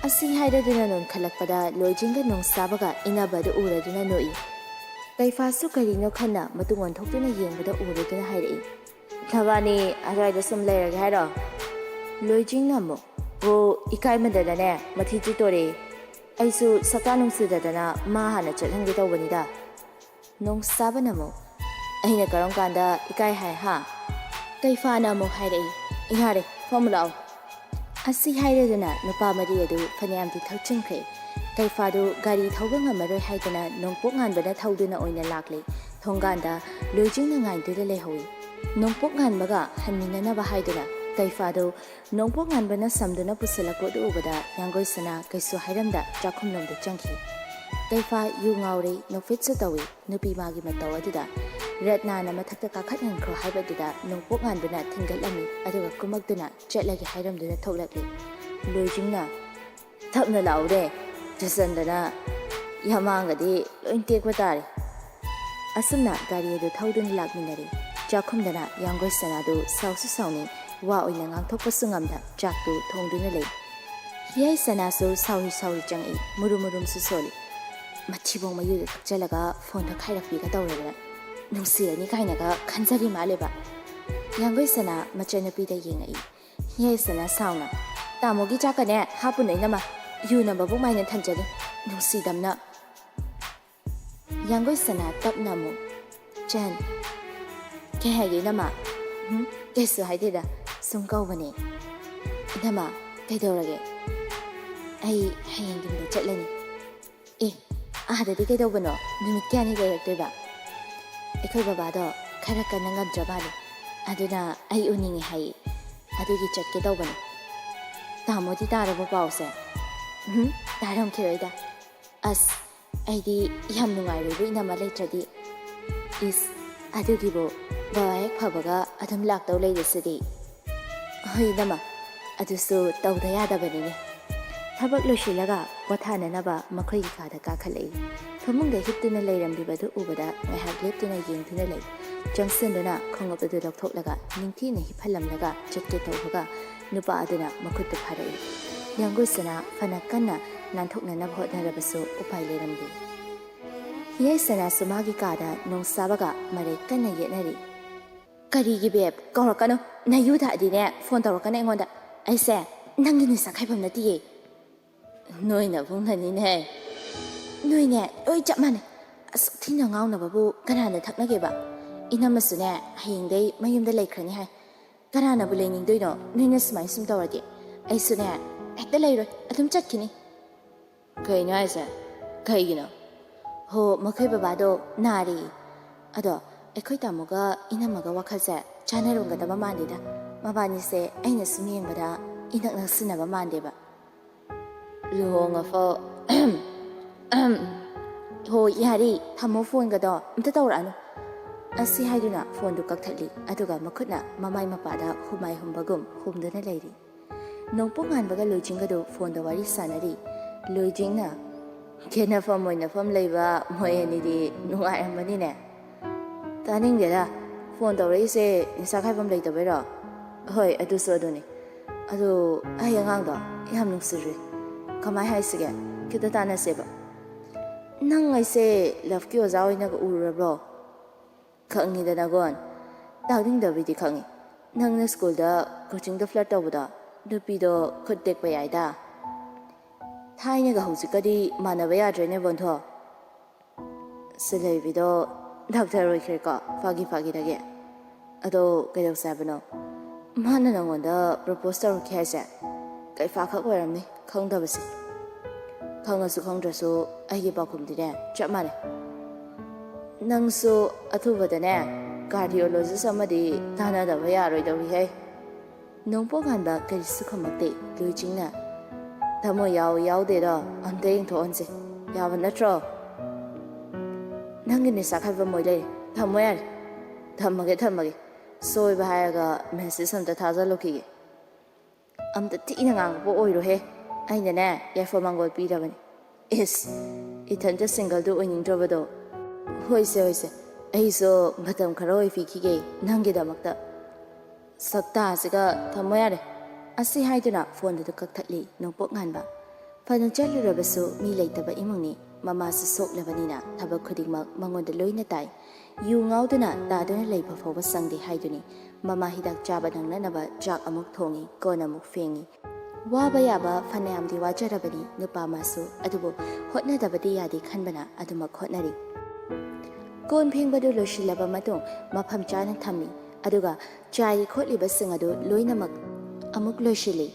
Speaker 1: ꯑꯁꯤ ꯍꯥꯏꯔꯗꯨꯅ ꯅꯣꯟꯈꯠꯂꯛꯄꯗ ꯂꯣꯏꯖꯤꯡꯒ ꯅꯣꯡꯆꯥꯕꯒ ꯏꯟꯅꯕꯗꯨ ꯎꯔꯗꯨꯅ ꯅꯣꯛꯏ ꯀꯩꯐꯥꯁꯨ ꯀꯔꯤꯅꯣ ꯈꯟꯅ ꯃꯇꯨꯡ ꯑꯣꯟꯊꯣꯛꯇꯨꯅ ꯌꯦꯡꯕꯗ ꯎꯔꯗꯨꯅ ꯍꯥꯏꯔꯛꯏ ꯅꯕꯥꯅꯤ ꯑꯗꯨꯋꯥꯏꯗ ꯁꯨꯝ ꯂꯩꯔꯒꯦ ꯍꯥꯏꯔꯣ ꯂꯣꯏꯖꯤꯡꯅ ꯑꯃꯨꯛ ꯑꯣ ꯏꯀꯥꯏꯃꯟꯗꯅꯅꯦ ꯃꯊꯤ ꯆꯤꯠꯇꯣꯔꯦ ꯑꯩꯁꯨ ꯁꯛꯇꯥ ꯅꯨꯡꯁꯤꯗꯗꯅ ꯃꯥ ꯍꯥꯟꯅ ꯆꯠꯍꯟꯒꯦ ꯇꯧꯕꯅꯤꯗ ꯅꯣꯡꯆꯥꯕꯅ ꯑꯃꯨꯛ ꯑꯩꯅ ꯀꯔꯝ ꯀꯥꯟꯗ ꯏꯀꯥꯏ ꯍꯥꯏ ꯍꯥ ꯀꯩꯐꯥꯅ ꯑꯃꯨꯛ ꯍꯥꯏꯔꯛꯏ ꯌꯥꯔꯦ ꯐꯝꯃꯨ ꯂꯥꯛꯑꯣ ꯑꯁꯤ ꯍꯥꯏꯔꯗꯨꯅ ꯅꯨꯄꯥ ꯃꯔꯤ ꯑꯗꯨ ꯐꯅꯌꯥꯝꯗꯤ ꯊꯛꯆꯤꯟꯈ꯭ꯔꯦ ꯀꯩꯐꯥꯗꯨ ꯒꯥꯔꯤ ꯊꯧꯕ ꯉꯝꯃꯔꯣꯏ ꯍꯥꯏꯗꯅ ꯅꯣꯡꯄꯣꯛ ꯉꯥꯟꯕꯅ ꯊꯧꯗꯨꯅ ꯑꯣꯏꯅ ꯂꯥꯛꯂꯦ ꯊꯣꯡꯒꯥꯟꯗ ꯂꯣꯏꯖꯤꯡꯅ ꯉꯥꯏꯗꯨꯅ ꯂꯩꯍꯧꯏ ꯅꯣꯡꯄꯣꯛ ꯉꯥꯟꯕꯒ ꯍꯟꯃꯤꯟꯅꯅꯕ ꯍꯥꯏꯗꯨꯅ ꯀꯩꯐꯥꯗꯨ ꯅꯣꯡꯄꯣꯛ ꯉꯥꯟꯕꯅ ꯁꯝꯗꯨꯅ ꯄꯨꯁꯤꯜꯂꯛꯄꯗꯨ ꯎꯕꯗ ꯌꯥꯡꯒꯣꯏꯁꯅꯥ ꯀꯩꯁꯨ ꯍꯥꯏꯔꯝꯗ ꯆꯥꯛꯈꯨꯝꯂꯣꯝꯗ ꯆꯪꯈꯤ ꯀꯩꯐꯥ ꯌꯨ ꯉꯥꯎꯔꯦ ꯅꯣꯛꯐꯦꯠꯁꯨ ꯇꯧꯏ ꯅꯨꯄꯤ ꯃꯥꯒꯤ ꯃꯇꯧ ꯑꯗꯨꯗ ꯔꯠꯅꯥꯅ ꯃꯊꯛꯇ ꯀꯥꯈꯠꯍꯟꯈ꯭ꯔꯣ ꯍꯥꯏꯕꯗꯨꯗ ꯅꯣꯡꯄꯣꯛ ꯉꯥꯟꯕꯅ ꯊꯤꯡꯒꯠꯂꯝꯃꯤ ꯑꯗꯨꯒ ꯀꯨꯝꯃꯛꯇꯨꯅ ꯆꯠꯂꯒꯦ ꯍꯥꯏꯔꯝꯗꯨꯅ ꯊꯣꯛꯂꯛꯂꯤ ꯂꯣꯏꯖꯤꯡꯅ ꯊꯞꯅ ꯂꯥꯛꯎꯔꯦ ꯆꯠꯆꯟꯗꯅ ꯌꯥꯃꯥꯡꯒꯗꯤ ꯂꯣꯏ ꯇꯦꯛꯄ ꯇꯥꯔꯦ ꯑꯁꯨꯝꯅ ꯒꯥꯔꯤ ꯑꯗꯨ ꯊꯧꯗꯨꯅ ꯂꯥꯛꯃꯤꯟꯅꯔꯦ ꯆꯥꯛꯈꯨꯝꯗꯅ ꯌꯥꯡꯒꯣꯏ ꯁꯅꯥꯗꯨ ꯁꯥꯎꯁꯨ ꯁꯥꯎꯅꯤꯡ ꯋꯥ ꯑꯣꯏꯅ ꯉꯥꯡꯊꯣꯛꯄꯁꯨ ꯉꯝꯗ ꯆꯥꯛꯇꯨ ꯊꯣꯡꯗꯨꯅ ꯂꯩ ꯍꯤꯌꯥꯏ ꯁꯅꯥꯁꯨ ꯁꯥꯎꯔꯤ ꯁꯥꯎꯔꯤ ꯆꯪꯉꯛꯏ ꯃꯨꯔꯨꯝ ꯃꯨꯔꯨꯝꯁꯨ ꯁꯣꯜꯂꯤ ꯃꯊꯤꯕꯣꯡ ꯃꯌꯨꯗ ꯊꯛꯆꯜꯂꯒ ꯐꯣꯟꯗ ꯈꯥꯏꯔꯛꯄꯤꯒ ꯇꯧꯔꯗꯅ ꯅꯨꯡꯁꯤꯔꯅꯤ ꯀꯥꯏꯅꯒ ꯈꯟꯖꯔꯤ ꯃꯥꯜꯂꯦꯕ ꯌꯥꯡꯒꯣꯏ ꯁꯅꯥ ꯃꯆꯟꯅꯨꯄꯤꯗ ꯌꯦꯡꯉꯛꯏ ꯍꯤꯌꯥꯏ ꯁꯅꯥ ꯁꯥꯎꯅ ꯇꯥꯃꯣꯒꯤ ꯆꯥꯛꯀꯅꯦ ꯍꯥꯞꯄꯨꯅ ꯏꯅꯝꯃ ꯌꯨꯅ ꯃꯕꯨꯛ ꯃꯥꯏꯅ ꯊꯟꯖꯅꯤ ꯅꯨꯡꯁꯤꯗꯝꯅ ꯌꯥꯡꯒꯣꯏ ꯁꯅꯥ ꯇꯞꯅ ꯑꯃꯨꯛ ꯆꯟ ꯀꯩ ꯍꯥꯏꯒꯦ ꯏꯅꯝꯃ ꯀꯩꯁꯨ ꯍꯥꯏꯗꯦꯗ ꯁꯨꯝ ꯀꯧꯕꯅꯦ ꯏꯅꯝꯃ ꯀꯩꯗꯧꯔꯒꯦ ꯑꯩ ꯍꯌꯦꯡ ꯌꯨꯝꯗ ꯆꯠꯂꯅꯤ ꯑꯦ ꯑꯥꯗꯗꯤ ꯀꯩꯗꯧꯕꯅꯣ ꯅꯨꯃꯤꯠ ꯀꯌꯥꯅꯤ ꯂꯩꯔꯛꯇꯣꯏꯕ ꯑꯩꯈꯣꯏ ꯕꯕꯥꯗꯣ ꯈꯔ ꯀꯟꯅ ꯉꯝꯗ꯭ꯔ ꯃꯥꯜꯂꯦ ꯑꯗꯨꯅ ꯑꯩ ꯎꯅꯤꯡꯉꯦ ꯍꯥꯏꯌꯦ ꯑꯗꯨꯒꯤ ꯆꯠꯀꯦ ꯇꯧꯕꯅꯤ ꯇꯥꯃꯣꯗꯤ ꯇꯥꯔꯕ ꯄꯥꯎꯁꯦ ꯇꯥꯔꯝꯈꯤꯔꯣꯏꯗ ꯑꯁ ꯑꯩꯗꯤ ꯌꯥꯝ ꯅꯨꯡꯉꯥꯏꯔꯣꯏꯕ ꯏꯅꯝꯃ ꯂꯩꯇ꯭ꯔꯗꯤ ꯏꯁ ꯑꯗꯨꯒꯤꯕꯨ ꯕꯕꯥ ꯍꯦꯛ ꯐꯕꯒ ꯑꯗꯨꯝ ꯂꯥꯛꯇꯧ ꯂꯩꯔꯤꯁꯤꯗꯤ ꯍꯣꯏ ꯏꯅꯝꯃ ꯑꯗꯨꯁꯨ ꯇꯧꯗ ꯌꯥꯗꯕꯅꯤꯅꯦ ꯊꯕꯛ ꯂꯣꯏꯁꯤꯜꯂꯒ ꯄꯣꯊꯥꯅꯅꯕ ꯃꯈꯣꯏꯒꯤ ꯀꯥꯗ ꯀꯥꯈꯠꯂꯛꯏ ꯐꯃꯨꯡꯗ ꯍꯤꯞꯇꯨꯅ ꯂꯩꯔꯝꯂꯤꯕꯗꯨ ꯎꯕꯗ ꯉꯥꯏꯍꯥꯛ ꯂꯦꯞꯇꯨꯅ ꯌꯦꯡꯗꯨꯅ ꯂꯩ ꯆꯪꯁꯤꯟꯗꯨꯅ ꯈꯣꯡꯎꯞ ꯑꯗꯨ ꯂꯧꯊꯣꯛꯂꯒ ꯅꯤꯡꯊꯤꯅ ꯍꯤꯞꯍꯜꯂꯝꯂꯒ ꯆꯠꯀꯦ ꯇꯧꯕꯒ ꯅꯨꯄꯥ ꯑꯗꯨꯅ ꯃꯈꯨꯠꯇꯨ ꯐꯥꯔꯛꯏ ꯌꯥꯡꯒꯣꯏꯁꯅꯥ ꯐꯅ ꯀꯟꯅ ꯅꯥꯟꯊꯣꯛꯅꯅꯕ ꯍꯣꯠꯅꯔꯕꯁꯨ ꯎꯄꯥꯏ ꯂꯩꯔꯝꯗꯦ ꯍꯤꯌꯥꯏ ꯁꯅꯥꯁꯨ ꯃꯥꯒꯤ ꯀꯥꯗ ꯅꯣꯡꯁꯥꯕꯒ ꯃꯔꯩ ꯀꯟꯅ ꯌꯦꯠꯅꯔꯤ ꯀꯔꯤꯒꯤ ꯕꯦꯞ ꯀꯧꯔꯛꯀꯅꯨ ꯅꯌꯨ ꯊꯛꯑꯗꯤꯅꯦ ꯐꯣꯟ ꯇꯧꯔꯛꯀꯅꯨ ꯑꯩꯉꯣꯟꯗ ꯑꯩꯁꯦ ꯅꯪꯒꯤ ꯅꯤꯁꯥ ꯈꯥꯏꯐꯝ ꯅꯠꯇꯤꯌꯦ ꯅꯣꯏꯅ ꯕꯨꯡꯅꯅꯤꯅꯦ ꯅꯣꯏꯅꯦ ꯂꯣꯏ ꯆꯞ ꯃꯥꯟꯅꯩ ꯑꯁꯨꯛ ꯊꯤꯅ ꯉꯥꯎꯅꯕꯕꯨ ꯀꯅꯥꯅ ꯊꯛꯅꯒꯦꯕ ꯏꯅꯝꯃꯁꯨꯅꯦ ꯍꯌꯦꯡꯗꯩ ꯃꯌꯨꯝꯗ ꯂꯩꯈ꯭ꯔꯅꯤ ꯍꯥꯏ ꯀꯅꯥꯅꯕꯨ ꯂꯩꯅꯤꯡꯗꯣꯏꯅꯣ ꯅꯣꯏꯅ ꯁꯨꯃꯥꯏꯅ ꯁꯨꯝ ꯇꯧꯔꯗꯤ ꯑꯩꯁꯨꯅꯦ ꯍꯦꯛꯇ ꯂꯩꯔꯣꯏ ꯑꯗꯨꯝ ꯆꯠꯈꯤꯅꯤ ꯀꯩꯅꯣ ꯍꯥꯏꯁꯦ ꯀꯩꯒꯤꯅꯣ ꯍꯣ ꯃꯈꯣꯏ ꯕꯕꯥꯗꯣ ꯅꯥꯔꯤ ꯑꯗꯣ ꯑꯩꯈꯣꯏ ꯇꯥꯃꯣꯒ ꯏꯅꯝꯃꯒ ꯋꯥꯈꯜꯁꯦ ꯆꯥꯟꯅꯔꯝꯒꯗꯕ ꯃꯥꯟꯗꯦꯗ ꯃꯕꯥꯅꯤꯁꯦ ꯑꯩꯅ ꯁꯨꯝ ꯌꯦꯡꯕꯗ ꯏꯅꯛ ꯅꯛꯁꯤꯟꯅꯕ ꯃꯥꯟꯗꯦꯕ ꯂꯨꯍꯣꯡꯉꯐꯥꯎ ꯍꯣ ꯌꯥꯔꯦ ꯊꯝꯃꯣ ꯐꯣꯟꯒꯗꯣ ꯑꯝꯇ ꯇꯧꯔꯛꯑꯅꯨ ꯑꯁꯤ ꯍꯥꯏꯗꯨꯅ ꯐꯣꯟꯗꯨ ꯀꯛꯊꯠꯂꯤ ꯑꯗꯨꯒ ꯃꯈꯨꯠꯅ ꯃꯃꯥꯏ ꯃꯄꯥꯗ ꯍꯨꯃꯥꯏ ꯍꯨꯝꯕꯒꯨꯝ ꯍꯨꯝꯗꯨꯅ ꯂꯩꯔꯤ ꯅꯣꯡꯄꯣꯛ ꯉꯥꯟꯕꯒ ꯂꯣꯏꯖꯤꯡꯒꯗꯨ ꯐꯣꯟꯗ ꯋꯥꯔꯤ ꯁꯥꯟꯅꯔꯤ ꯂꯣꯏꯖꯤꯡꯅ ꯈꯦꯠꯅꯐꯝ ꯑꯣꯏꯅꯐꯝ ꯂꯩꯕ ꯃꯣꯏ ꯑꯅꯤꯗꯤ ꯅꯨꯡꯉꯥꯏꯔꯝꯕꯅꯤꯅꯦ ꯇꯥꯅꯤꯡꯗꯦꯗ ꯐꯣꯟ ꯇꯧꯔꯛꯏꯁꯦ ꯅꯤꯁꯥ ꯈꯥꯏꯐꯝ ꯂꯩꯇꯕꯩꯔꯣ ꯍꯣꯏ ꯑꯗꯨꯁꯨ ꯑꯗꯨꯅꯤ ꯑꯗꯣ ꯑꯩ ꯑꯉꯥꯡꯗꯣ ꯌꯥꯝ ꯅꯨꯡꯁꯤꯔꯦ ꯀꯃꯥꯏ ꯍꯥꯏꯁꯤꯒꯦ ꯈꯤꯇ ꯇꯥꯟꯅꯁꯦꯕ ꯅꯪ ꯑꯩꯁꯦ ꯂꯞꯀꯤ ꯑꯣꯖꯥ ꯑꯣꯏꯅꯒ ꯎꯔꯨꯔꯕ꯭ꯔꯣ ꯈꯪꯉꯤꯗꯅ ꯒꯣꯟ ꯇꯥꯛꯅꯤꯡꯗꯕꯩꯗꯤ ꯈꯪꯉꯤ ꯅꯪꯅ ꯁ꯭ꯀꯨꯜꯗ ꯀꯣꯆꯤꯡꯗ ꯐ꯭ꯂꯔꯠ ꯇꯧꯕꯗꯣ ꯅꯨꯄꯤꯗꯣ ꯈꯨꯠ ꯇꯦꯛꯄ ꯌꯥꯏꯗ ꯊꯥꯏꯅꯒ ꯍꯧꯖꯤꯛꯀꯗꯤ ꯃꯥꯟꯅꯕ ꯌꯥꯗ꯭ꯔꯦꯅꯦ ꯕꯣꯟꯊꯣ ꯁꯤꯂꯩꯕꯤꯗꯣ ꯗꯥꯛꯇꯔ ꯑꯣꯏꯈ꯭ꯔꯦꯀꯣ ꯐꯥꯒꯤꯗꯒꯤ ꯑꯗꯣ ꯀꯩꯗꯧꯁꯦ ꯍꯥꯏꯕꯅꯣ ꯃꯥꯅ ꯅꯪꯉꯣꯟꯗ ꯄ꯭ꯔꯄꯣꯁ ꯇꯧꯔꯛꯀꯦ ꯍꯥꯏꯁꯦ ꯀꯩꯐꯥꯈꯛ ꯑꯣꯏꯔꯝꯅꯤ ꯈꯪꯗꯕꯁꯦ ꯈꯪꯉꯁꯨ ꯈꯪꯗ꯭ꯔꯁꯨ ꯑꯩꯒꯤ ꯄꯥꯎꯈꯨꯝꯗꯤꯅꯦ ꯆꯞ ꯃꯥꯟꯅꯩ ꯅꯪꯁꯨ ꯑꯊꯨꯕꯗꯅꯦ ꯀꯥꯔꯗꯤꯑꯣꯂꯣꯖꯤꯁ ꯑꯃꯗꯤ ꯇꯥꯟꯅꯗꯕ ꯌꯥꯔꯣꯏꯗꯧꯔꯤꯍꯦ ꯅꯣꯡꯄꯣꯛꯉꯥꯟꯕ ꯀꯔꯤꯁꯨ ꯈꯨꯝꯃꯛꯇꯦ ꯂꯨꯏꯆꯤꯡꯅ ꯊꯃꯣꯏ ꯌꯥꯎꯗꯦꯗꯣ ꯑꯝꯇ ꯌꯦꯡꯊꯣꯛꯍꯟꯁꯦ ꯌꯥꯕ ꯅꯠꯇ꯭ꯔꯣ ꯅꯪꯒꯤ ꯅꯤꯁꯥ ꯈꯥꯏꯐꯝ ꯃꯣꯏ ꯂꯩꯔꯦ ꯊꯝꯃꯣ ꯌꯥꯔꯦ ꯊꯝꯃꯒꯦ ꯁꯣꯏꯕ ꯍꯥꯏꯔꯒ ꯃꯦꯁꯦꯖ ꯑꯝꯇ ꯊꯥꯖꯜꯂꯨꯈꯤꯒꯦ ꯑꯝꯇ ꯊꯤꯅ ꯉꯥꯡꯕ ꯑꯣꯏꯔꯣꯍꯦ ꯑꯩꯅꯅꯦ ꯌꯥꯏꯐ ꯃꯪꯒꯣꯜ ꯄꯤꯔꯕꯅꯤ ꯏꯁ ꯏꯊꯟꯇ ꯁꯤꯡꯒꯜꯗꯨ ꯑꯣꯏꯅꯤꯡꯗ꯭ꯔꯕꯗꯣ ꯍꯣꯏꯁꯦ ꯑꯩꯁꯨ ꯃꯇꯝ ꯈꯔ ꯑꯣꯏꯕꯤꯈꯤꯒꯦ ꯅꯪꯒꯤꯗꯃꯛꯇ ꯁꯛꯇꯥꯁꯤꯒ ꯊꯝꯃꯣ ꯌꯥꯔꯦ ꯑꯁꯤ ꯍꯥꯏꯗꯨꯅ ꯐꯣꯟꯗꯨꯗ ꯀꯛꯊꯠꯂꯤ ꯅꯣꯡꯄꯣꯛ ꯉꯥꯟꯕ ꯐꯅ ꯆꯠꯂꯨꯔꯕꯁꯨ ꯃꯤ ꯂꯩꯇꯕ ꯏꯃꯨꯡꯅꯤ ꯃꯃꯥꯁꯨ ꯁꯣꯛꯂꯕꯅꯤನ ꯊꯕꯛ ꯈꯨꯗꯤꯡꯃꯛ ꯃꯉꯣꯟꯗ ꯂꯣꯏꯅ ꯇꯥꯏ ꯌꯨ ꯉꯥꯎꯗꯨꯅ ꯇꯥꯗꯨꯅ ꯂꯩꯕ ꯐꯥꯎꯕ ꯁꯪꯗꯦ ꯍꯥꯏꯗꯨꯅꯤ ꯃꯃꯥ ꯍꯤꯗꯥꯛ ꯆꯥꯕ ꯅꯪꯅꯅꯕ ꯆꯥꯛ ꯑꯃꯨꯛ ꯊꯣꯡꯉꯤ ꯀꯣꯟ ꯑꯃꯨꯛ ꯐꯦꯡꯉꯤ ꯋꯥꯕ ꯌꯥꯕ ꯐꯅꯌꯥꯝꯗꯤ ꯋꯥꯖꯔꯕꯅꯤ ꯅꯨꯄꯥ ꯃꯥꯁꯨ ꯑꯗꯨꯕꯨ ꯍꯣꯠꯅꯗꯕꯗꯤ ꯌꯥꯗꯦ ꯈꯟꯕꯅ ꯑꯗꯨꯃꯛ ꯍꯣꯠꯅꯔꯤ ꯀꯣꯟ ꯐꯦꯡꯕꯗꯨ ꯂꯣꯏꯁꯤꯜꯂꯕ ꯃꯇꯨꯡ ꯃꯐꯝ ꯆꯥꯅ ꯊꯝꯃꯤ ꯑꯗꯨꯒ ꯆꯥꯏꯔꯤ ꯈꯣꯠꯂꯤꯕꯁꯤꯡ ꯑꯗꯨ ꯂꯣꯏꯅꯃꯛ ꯑꯃꯨꯛ ꯂꯣꯏꯁꯤꯜꯂꯤ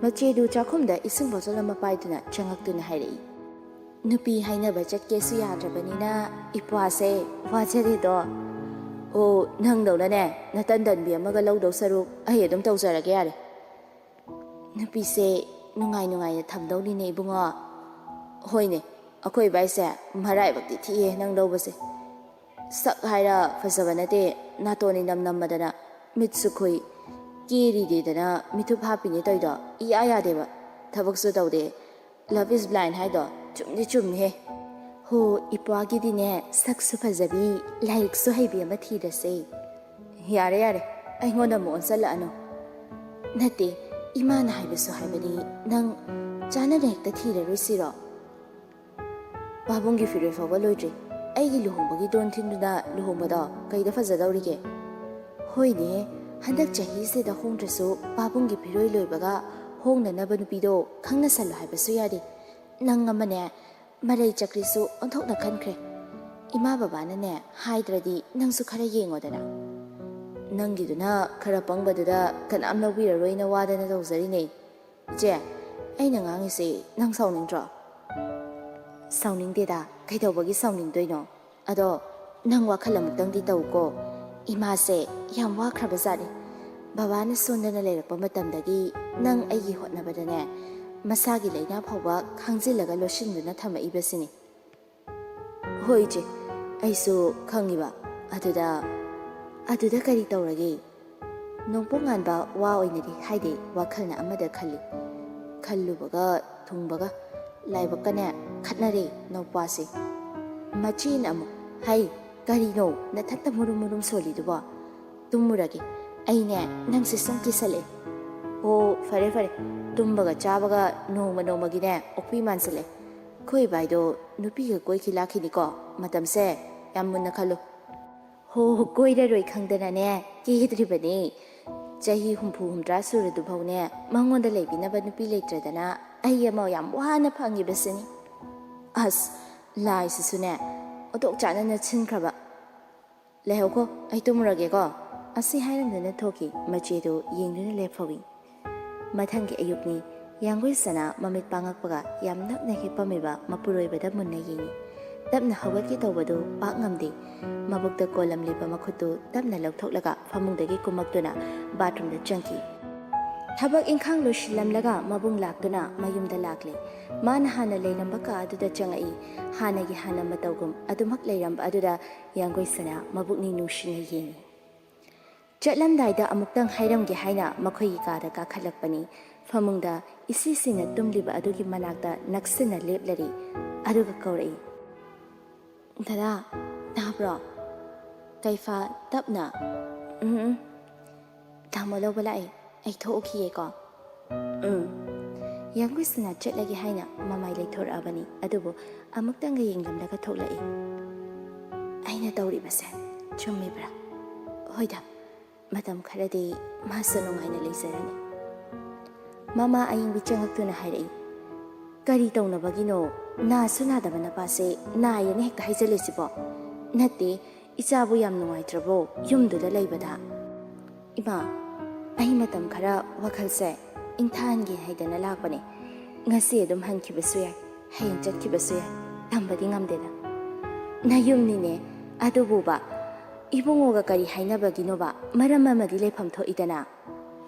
Speaker 1: ꯃꯆꯦꯗꯨ ꯆꯥꯛꯈꯨꯝꯗ ꯏꯁꯤꯡ ꯕꯣꯇꯜ ꯑꯃ ꯄꯥꯏꯗꯨꯅ ꯆꯪꯉꯛꯇꯨꯅ ꯍꯥꯏꯔꯛꯏ ꯅꯨꯄꯤ ꯍꯥꯏꯅꯕ ꯆꯠꯀꯦꯁꯨ ꯌꯥꯗ꯭ꯔꯕꯅꯤꯅ ꯏꯄ꯭ꯋꯥꯁꯦ ꯋꯥꯖꯔꯦꯗꯣ ꯑꯣ ꯅꯪꯗꯧꯅꯅꯦ ꯅꯇꯟ ꯇꯟꯕꯤ ꯑꯃꯒ ꯂꯧꯗꯧ ꯁꯔꯨꯛ ꯑꯩ ꯑꯗꯨꯝ ꯇꯧꯖꯔꯒꯦ ꯌꯥꯔꯦ ꯅꯨꯄꯤꯁꯦ ꯅꯨꯡꯉꯥꯏꯅ ꯊꯝꯗꯧꯅꯤꯅꯦ ꯏꯕꯨꯡꯉꯣ ꯍꯣꯏꯅꯦ ꯑꯩꯈꯣꯏ ꯚꯥꯏꯁꯦ ꯃꯔꯥꯏꯕꯛꯇꯤ ꯊꯤꯑꯦ ꯅꯪ ꯂꯧꯕꯁꯦ ꯁꯛ ꯍꯥꯏꯔ ꯐꯖꯕ ꯅꯠꯇꯦ ꯅꯥꯇꯣꯟ ꯏꯅꯝ ꯅꯝꯃꯗꯅ ꯃꯤꯠꯁꯨ ꯈꯨꯏ ꯀꯦꯔꯤꯗꯦꯗꯅ ꯃꯤꯊꯨꯞ ꯍꯥꯞꯄꯤꯅꯦ ꯇꯧꯏꯗꯣ ꯏꯌꯥ ꯌꯥꯗꯦꯕ ꯊꯕꯛꯁꯨ ꯇꯧꯗꯦ ꯂꯚ ꯏꯁ ꯕ꯭ꯂꯥꯏꯟ ꯍꯥꯏꯗꯣ ꯆꯨꯝꯗꯤ ꯆꯨꯝꯃꯤꯍꯦ ꯍꯣ ꯏꯄ꯭ꯋꯥꯒꯤꯗꯤꯅꯦ ꯁꯛꯁꯨ ꯐꯖꯕꯤ ꯂꯥꯏꯔꯤꯛꯁꯨ ꯍꯩꯕꯤ ꯑꯃ ꯊꯤꯔꯁꯦ.
Speaker 2: ꯌꯥꯔꯦ ꯌꯥꯔꯦ ꯑꯩꯉꯣꯟꯗ ꯑꯃꯨꯛ ꯑꯣꯟꯁꯜꯂꯛꯑꯅꯨ.
Speaker 1: ꯅꯠꯇꯦ ꯏꯃꯥꯅ ꯍꯥꯏꯕꯁꯨ ꯍꯥꯏꯕꯗꯤ ꯅꯪ ꯆꯥꯟꯅꯅ ꯍꯦꯛꯇ ꯊꯤꯔꯔꯣꯏꯁꯤꯔꯣ?
Speaker 2: ꯄꯥꯕꯨꯡꯒꯤ ꯐꯤꯔꯣꯏ ꯐꯥꯎꯕ ꯂꯣꯏꯗ꯭ꯔꯤ. ꯑꯩꯒꯤ ꯂꯨꯍꯣꯡꯕꯒꯤ ꯗꯣꯟ ꯊꯤꯟꯗꯨꯅ ꯂꯨꯍꯣꯡꯕꯗꯣ ꯀꯩꯗ ꯐꯖꯗꯧꯔꯤꯒꯦ?
Speaker 1: ꯍꯣꯏꯅꯦ ꯍꯟꯗꯛ ꯆꯍꯤꯁꯤꯗ ꯍꯣꯡꯗ꯭ꯔꯁꯨ ꯄꯥꯕꯨꯡꯒꯤ ꯐꯤꯔꯣꯏ ꯂꯣꯏꯕꯒ ꯍꯣꯡꯅꯅꯕ ꯅꯨꯄꯤꯗꯣ ꯈꯪꯅꯁꯜꯂꯣ ꯍꯥꯏꯕꯁꯨ ꯌꯥꯗꯦ. ꯅꯪ ꯑꯃꯅꯦ ꯃꯔꯩ ꯆꯀ꯭ꯔꯤꯁꯨ ꯑꯣꯟꯊꯣꯛꯅ ꯈꯟꯈ꯭ꯔꯦ. ꯏꯃꯥ ꯕꯕꯥꯅꯅꯦ ꯍꯥꯏꯗ꯭ꯔꯗꯤ ꯅꯪꯁꯨ ꯈꯔ ꯌꯦꯡꯉꯣꯗꯅ.
Speaker 2: ꯅꯪꯒꯤꯗꯨꯅ ꯈꯔ ꯄꯪꯕꯗꯨꯗ ꯀꯅꯥꯝ ꯂꯧꯕꯤꯔꯔꯣꯏꯅ ꯋꯥꯗꯅ ꯇꯧꯖꯔꯤꯅꯦ. ꯏꯆꯦ ꯑꯩꯅ ꯉꯥꯡꯉꯤꯁꯤ ꯅꯪ ꯁꯥꯎꯅꯤꯡꯗ꯭ꯔꯣ?
Speaker 1: ꯁꯥꯎꯅꯤꯡꯗꯦꯗ, ꯀꯩꯗꯧꯕꯒꯤ ꯁꯥꯎꯅꯤꯡꯗꯣꯏꯅꯣ? ꯑꯗꯣ ꯅꯪ ꯋꯥꯈꯜ ꯑꯃꯨꯛꯇꯪꯗꯤ ꯇꯧꯀꯣ. ꯏꯃꯥꯁꯦ ꯌꯥꯝ ꯋꯥꯈ꯭ꯔꯕꯖꯥꯠꯅꯤ. ꯕꯕꯥꯅ ꯁꯣꯟꯗꯅ ꯂꯩꯔꯛꯄ ꯃꯇꯝꯗꯒꯤ ꯅꯪ ꯑꯩꯒꯤ ꯍꯣꯠꯅꯕꯗꯅꯦ ꯃꯁꯥꯒꯤ ꯂꯩꯅꯥ ꯐꯥꯎꯕ ꯈꯥꯡꯖꯤꯜꯂꯒ ꯂꯣꯠꯁꯤꯟꯗꯨꯅ ꯊꯝꯃꯛꯏꯕꯁꯤꯅꯤ.
Speaker 2: ꯍꯣꯏ ꯏꯆꯦ ꯑꯩꯁꯨ ꯈꯪꯉꯤꯕ.
Speaker 1: ꯑꯗꯨꯗ ꯀꯔꯤ ꯇꯧꯔꯒꯦ? ꯅꯣꯡꯄꯣꯛ ꯉꯥꯟꯕ ꯋꯥ ꯑꯣꯏꯅꯗꯤ ꯍꯥꯏꯗꯦ, ꯋꯥꯈꯜꯅ ꯑꯃꯗ ꯈꯜꯂꯤ.
Speaker 2: ꯈꯜꯂꯨꯕꯒ ꯊꯨꯡꯕꯒ ꯂꯥꯏꯕꯛꯀꯅꯦ ꯈꯠꯅꯔꯦ ꯅꯧꯄꯥꯁꯦ.
Speaker 1: ꯃꯆꯦꯅ ꯑꯃꯨꯛ, ꯍꯩ ꯀꯔꯤꯅꯣ ꯅꯊꯟꯇ ꯃꯨꯔꯨꯝ ꯃꯨꯔꯨꯝ ꯁꯣꯜꯂꯤꯗꯨꯕꯣ? ꯇꯨꯝꯃꯨꯔꯒꯦ, ꯑꯩꯅꯦ ꯅꯪꯁꯦ ꯁꯨꯝ ꯀꯤꯁꯜꯂꯦ.
Speaker 2: ꯑꯣ ꯐꯔꯦ ꯐꯔꯦ, ꯇꯨꯝꯕꯒ ꯆꯥꯕꯒ ꯅꯣꯡꯃ ꯅꯣꯡꯃꯒꯤꯅꯦ ꯑꯣꯛꯄꯤ ꯃꯥꯟꯁꯤꯜꯂꯦ. ꯑꯩꯈꯣꯏ ꯏꯕꯥꯏꯗꯣ ꯅꯨꯄꯤꯒ ꯀꯣꯏꯈꯤ ꯂꯥꯛꯈꯤꯅꯤꯀோ, ꯃꯇꯝꯁꯦ ꯌꯥꯝ ꯃꯨꯟꯅ ꯈꯜꯂꯨ.
Speaker 1: ꯍꯣ ꯀꯣꯏꯔꯔꯣꯏ ꯈꯪꯗꯅꯅꯦ ꯀꯦꯗ꯭ꯔꯤꯕꯅꯤ. ꯆꯍꯤ 60-60 ꯁꯨꯔꯗꯨꯐꯥꯎꯅꯦ ꯃꯉꯣꯟꯗ ꯂꯩꯕꯤꯅꯕ ꯅꯨꯄꯤ ꯂꯩꯇ꯭ꯔꯗꯅ ꯑꯩ ꯑꯃ ꯌꯥꯝ ꯋꯥꯅ ꯐꯪꯉꯤꯕꯁꯤꯅꯤ.
Speaker 2: ꯑꯁ ꯂꯥꯏꯁꯤꯁꯨꯅꯦ ꯑꯣꯟꯊꯣꯛ ꯆꯥꯅꯅ ꯁꯤꯟꯈ꯭ꯔꯕ. ꯂꯩꯍꯧꯀꯣ ꯑꯩ ꯇꯨꯝꯃꯨꯔꯒꯦꯀꯣ.
Speaker 1: ꯑꯁꯤ ꯍꯥꯏꯔꯝꯗꯨꯅ ꯊꯣꯛꯈꯤ. ꯃꯆꯦꯗꯨ ꯌꯦꯡꯗꯨꯅ ꯂꯦꯞꯍꯧꯏ. ꯃꯊꯪꯒꯤ ꯑꯌꯨꯛꯅꯤ. ꯌꯥꯡꯒꯣꯏꯁꯅꯥ ꯃꯃꯤꯠ ꯄꯥꯡꯉꯛꯄꯒ ꯌꯥꯝ ꯅꯛꯅ ꯍꯤꯞꯄꯝꯃꯤꯕ ꯃꯄꯨꯔꯣꯏꯕꯗ ꯃꯨꯟꯅ ꯌꯦꯡꯉꯤ. ꯇꯞꯅ ꯍꯧꯒꯠꯀꯦ ꯇꯧꯕꯗꯨ ꯄꯥꯛ ꯉꯝꯗꯦ. ꯃꯕꯨꯛꯇ ꯀꯣꯜꯂꯝꯂꯤꯕ ꯃꯈꯨꯠꯇꯨ ꯇꯞꯅ ꯂꯧꯊꯣꯛꯂꯒ ꯐꯃꯨꯡꯗꯒꯤ ꯀꯨꯝꯃꯛꯇꯨꯅ ꯕꯥꯊꯔꯨꯝꯗ ꯆꯪꯈꯤ. ꯊꯕꯛ ꯏꯪꯈꯥꯡ ꯂꯣꯏꯁꯤꯜꯂꯝꯂꯒ ꯃꯕꯨꯡ ꯂꯥꯛꯇꯨꯅ ꯃꯌꯨꯝꯗ ꯂꯥꯛꯂꯦ. ꯃꯥꯅ ꯍꯥꯟꯅ ꯂꯩꯔꯝꯕ ꯀꯥ ꯑꯗꯨꯗ ꯆꯪꯉꯛꯏ. ꯍꯥꯟꯅꯒꯤ ꯍꯥꯟꯅ ꯃꯇꯧꯒꯨꯝ ꯑꯗꯨꯃꯛ ꯂꯩꯔꯝꯕ ꯑꯗꯨꯗ ꯌꯥꯡꯒꯣꯏꯁꯅꯥ ꯃꯕꯨꯛꯅꯤꯡ ꯅꯨꯡꯁꯤꯅ ꯌꯦꯡꯉꯤ. ꯆꯠꯂꯝꯗꯥꯏꯗ ꯑꯃꯨꯛꯇꯪ ꯍꯥꯏꯔꯝꯒꯦ ꯍꯥꯏꯅ ꯃꯈꯣꯏꯒꯤ ꯀꯥꯗ ꯀꯥꯈꯠꯂꯛꯄꯅꯤ. ꯐꯃꯨꯡꯗ ꯏꯁꯤꯁꯤꯅ ꯇꯨꯝꯂꯤꯕ ꯑꯗꯨꯒꯤ ꯃꯅꯥꯛꯇ ꯅꯛꯁꯤꯟꯅ ꯂꯦꯞꯂꯔꯤ. ꯑꯗꯨꯒ ꯀꯧꯔꯛꯏ. ꯗꯗꯥ ꯇꯥꯕ꯭ꯔꯣ? ꯀꯩꯐꯥ ꯇꯞꯅ, ꯇꯥꯃꯣ ꯂꯧꯕ ꯂꯥꯛꯑꯦ, ꯑꯩ ꯊꯣꯛꯎꯈꯤꯒꯦꯀꯣ. ꯌꯥꯡꯒꯣꯏꯁꯅꯥ ꯆꯠꯂꯒꯦ ꯍꯥꯏꯅ ꯃꯃꯥꯏ ꯂꯩꯊꯣꯔꯛꯑꯕꯅꯤ. ꯑꯗꯨꯕꯨ ꯑꯃꯨꯛꯇꯪꯒ ꯌꯦꯡꯂꯝꯂꯒ ꯊꯣꯛꯂꯛꯏ. ꯑꯩꯅ ꯇꯧꯔꯤꯕꯁꯦ ꯆꯨꯝꯃꯤꯕ꯭ꯔꯥ? ꯍꯣꯏꯗ, ꯃꯇꯝ ꯈꯔꯗꯤ ꯃꯥꯁꯨ ꯅꯨꯡꯉꯥꯏꯅ ꯂꯩꯖꯔꯅꯤ. ꯃꯃꯥ ꯑꯌꯤꯡꯕꯤ ꯆꯪꯉꯛꯇꯨꯅ ꯍꯥꯏꯔꯛꯏ. ꯀꯔꯤ ꯇꯧꯅꯕꯒꯤꯅꯣ? ꯅꯥꯁꯨ ꯅꯥꯗꯕ ꯅꯄꯥꯁꯦ ꯅꯥꯏꯌꯦꯅ ꯍꯦꯛꯇ ꯍꯥꯏꯖꯜꯂꯤꯁꯤꯕꯣ? ꯅꯠꯇꯦ, ꯏꯆꯥꯕꯨ ꯌꯥꯝ ꯅꯨꯡꯉꯥꯏꯇ꯭ꯔꯕꯣ ꯌꯨꯝꯗꯨꯗ ꯂꯩꯕꯗ? ꯏꯃꯥ, ꯑꯩ ꯃꯇꯝ ꯈꯔ ꯋꯥꯈꯜꯁꯦ ꯏꯪꯊꯍꯟꯒꯦ ꯍꯥꯏꯗꯅ ꯂꯥꯛꯄꯅꯦ. ꯉꯁꯤ ꯑꯗꯨꯝ ꯍꯟꯈꯤꯕꯁꯨ ꯌꯥꯏ, ꯍꯌꯦꯡ ꯆꯠꯈꯤꯕꯁꯨ ꯌꯥꯏ, ꯇꯝꯕꯗꯤ ꯉꯝꯗꯦꯗ. ꯅꯌꯨꯝꯅꯤꯅꯦ, ꯑꯗꯨꯕꯨꯕ ꯏꯕꯨꯡꯉꯣꯒ ꯀꯔꯤ ꯍꯥꯏꯅꯕꯒꯤꯅꯣꯕ? ꯃꯔꯝ ꯑꯃꯗꯤ ꯂꯩꯐꯝ ꯊꯣꯛꯏꯗꯅ.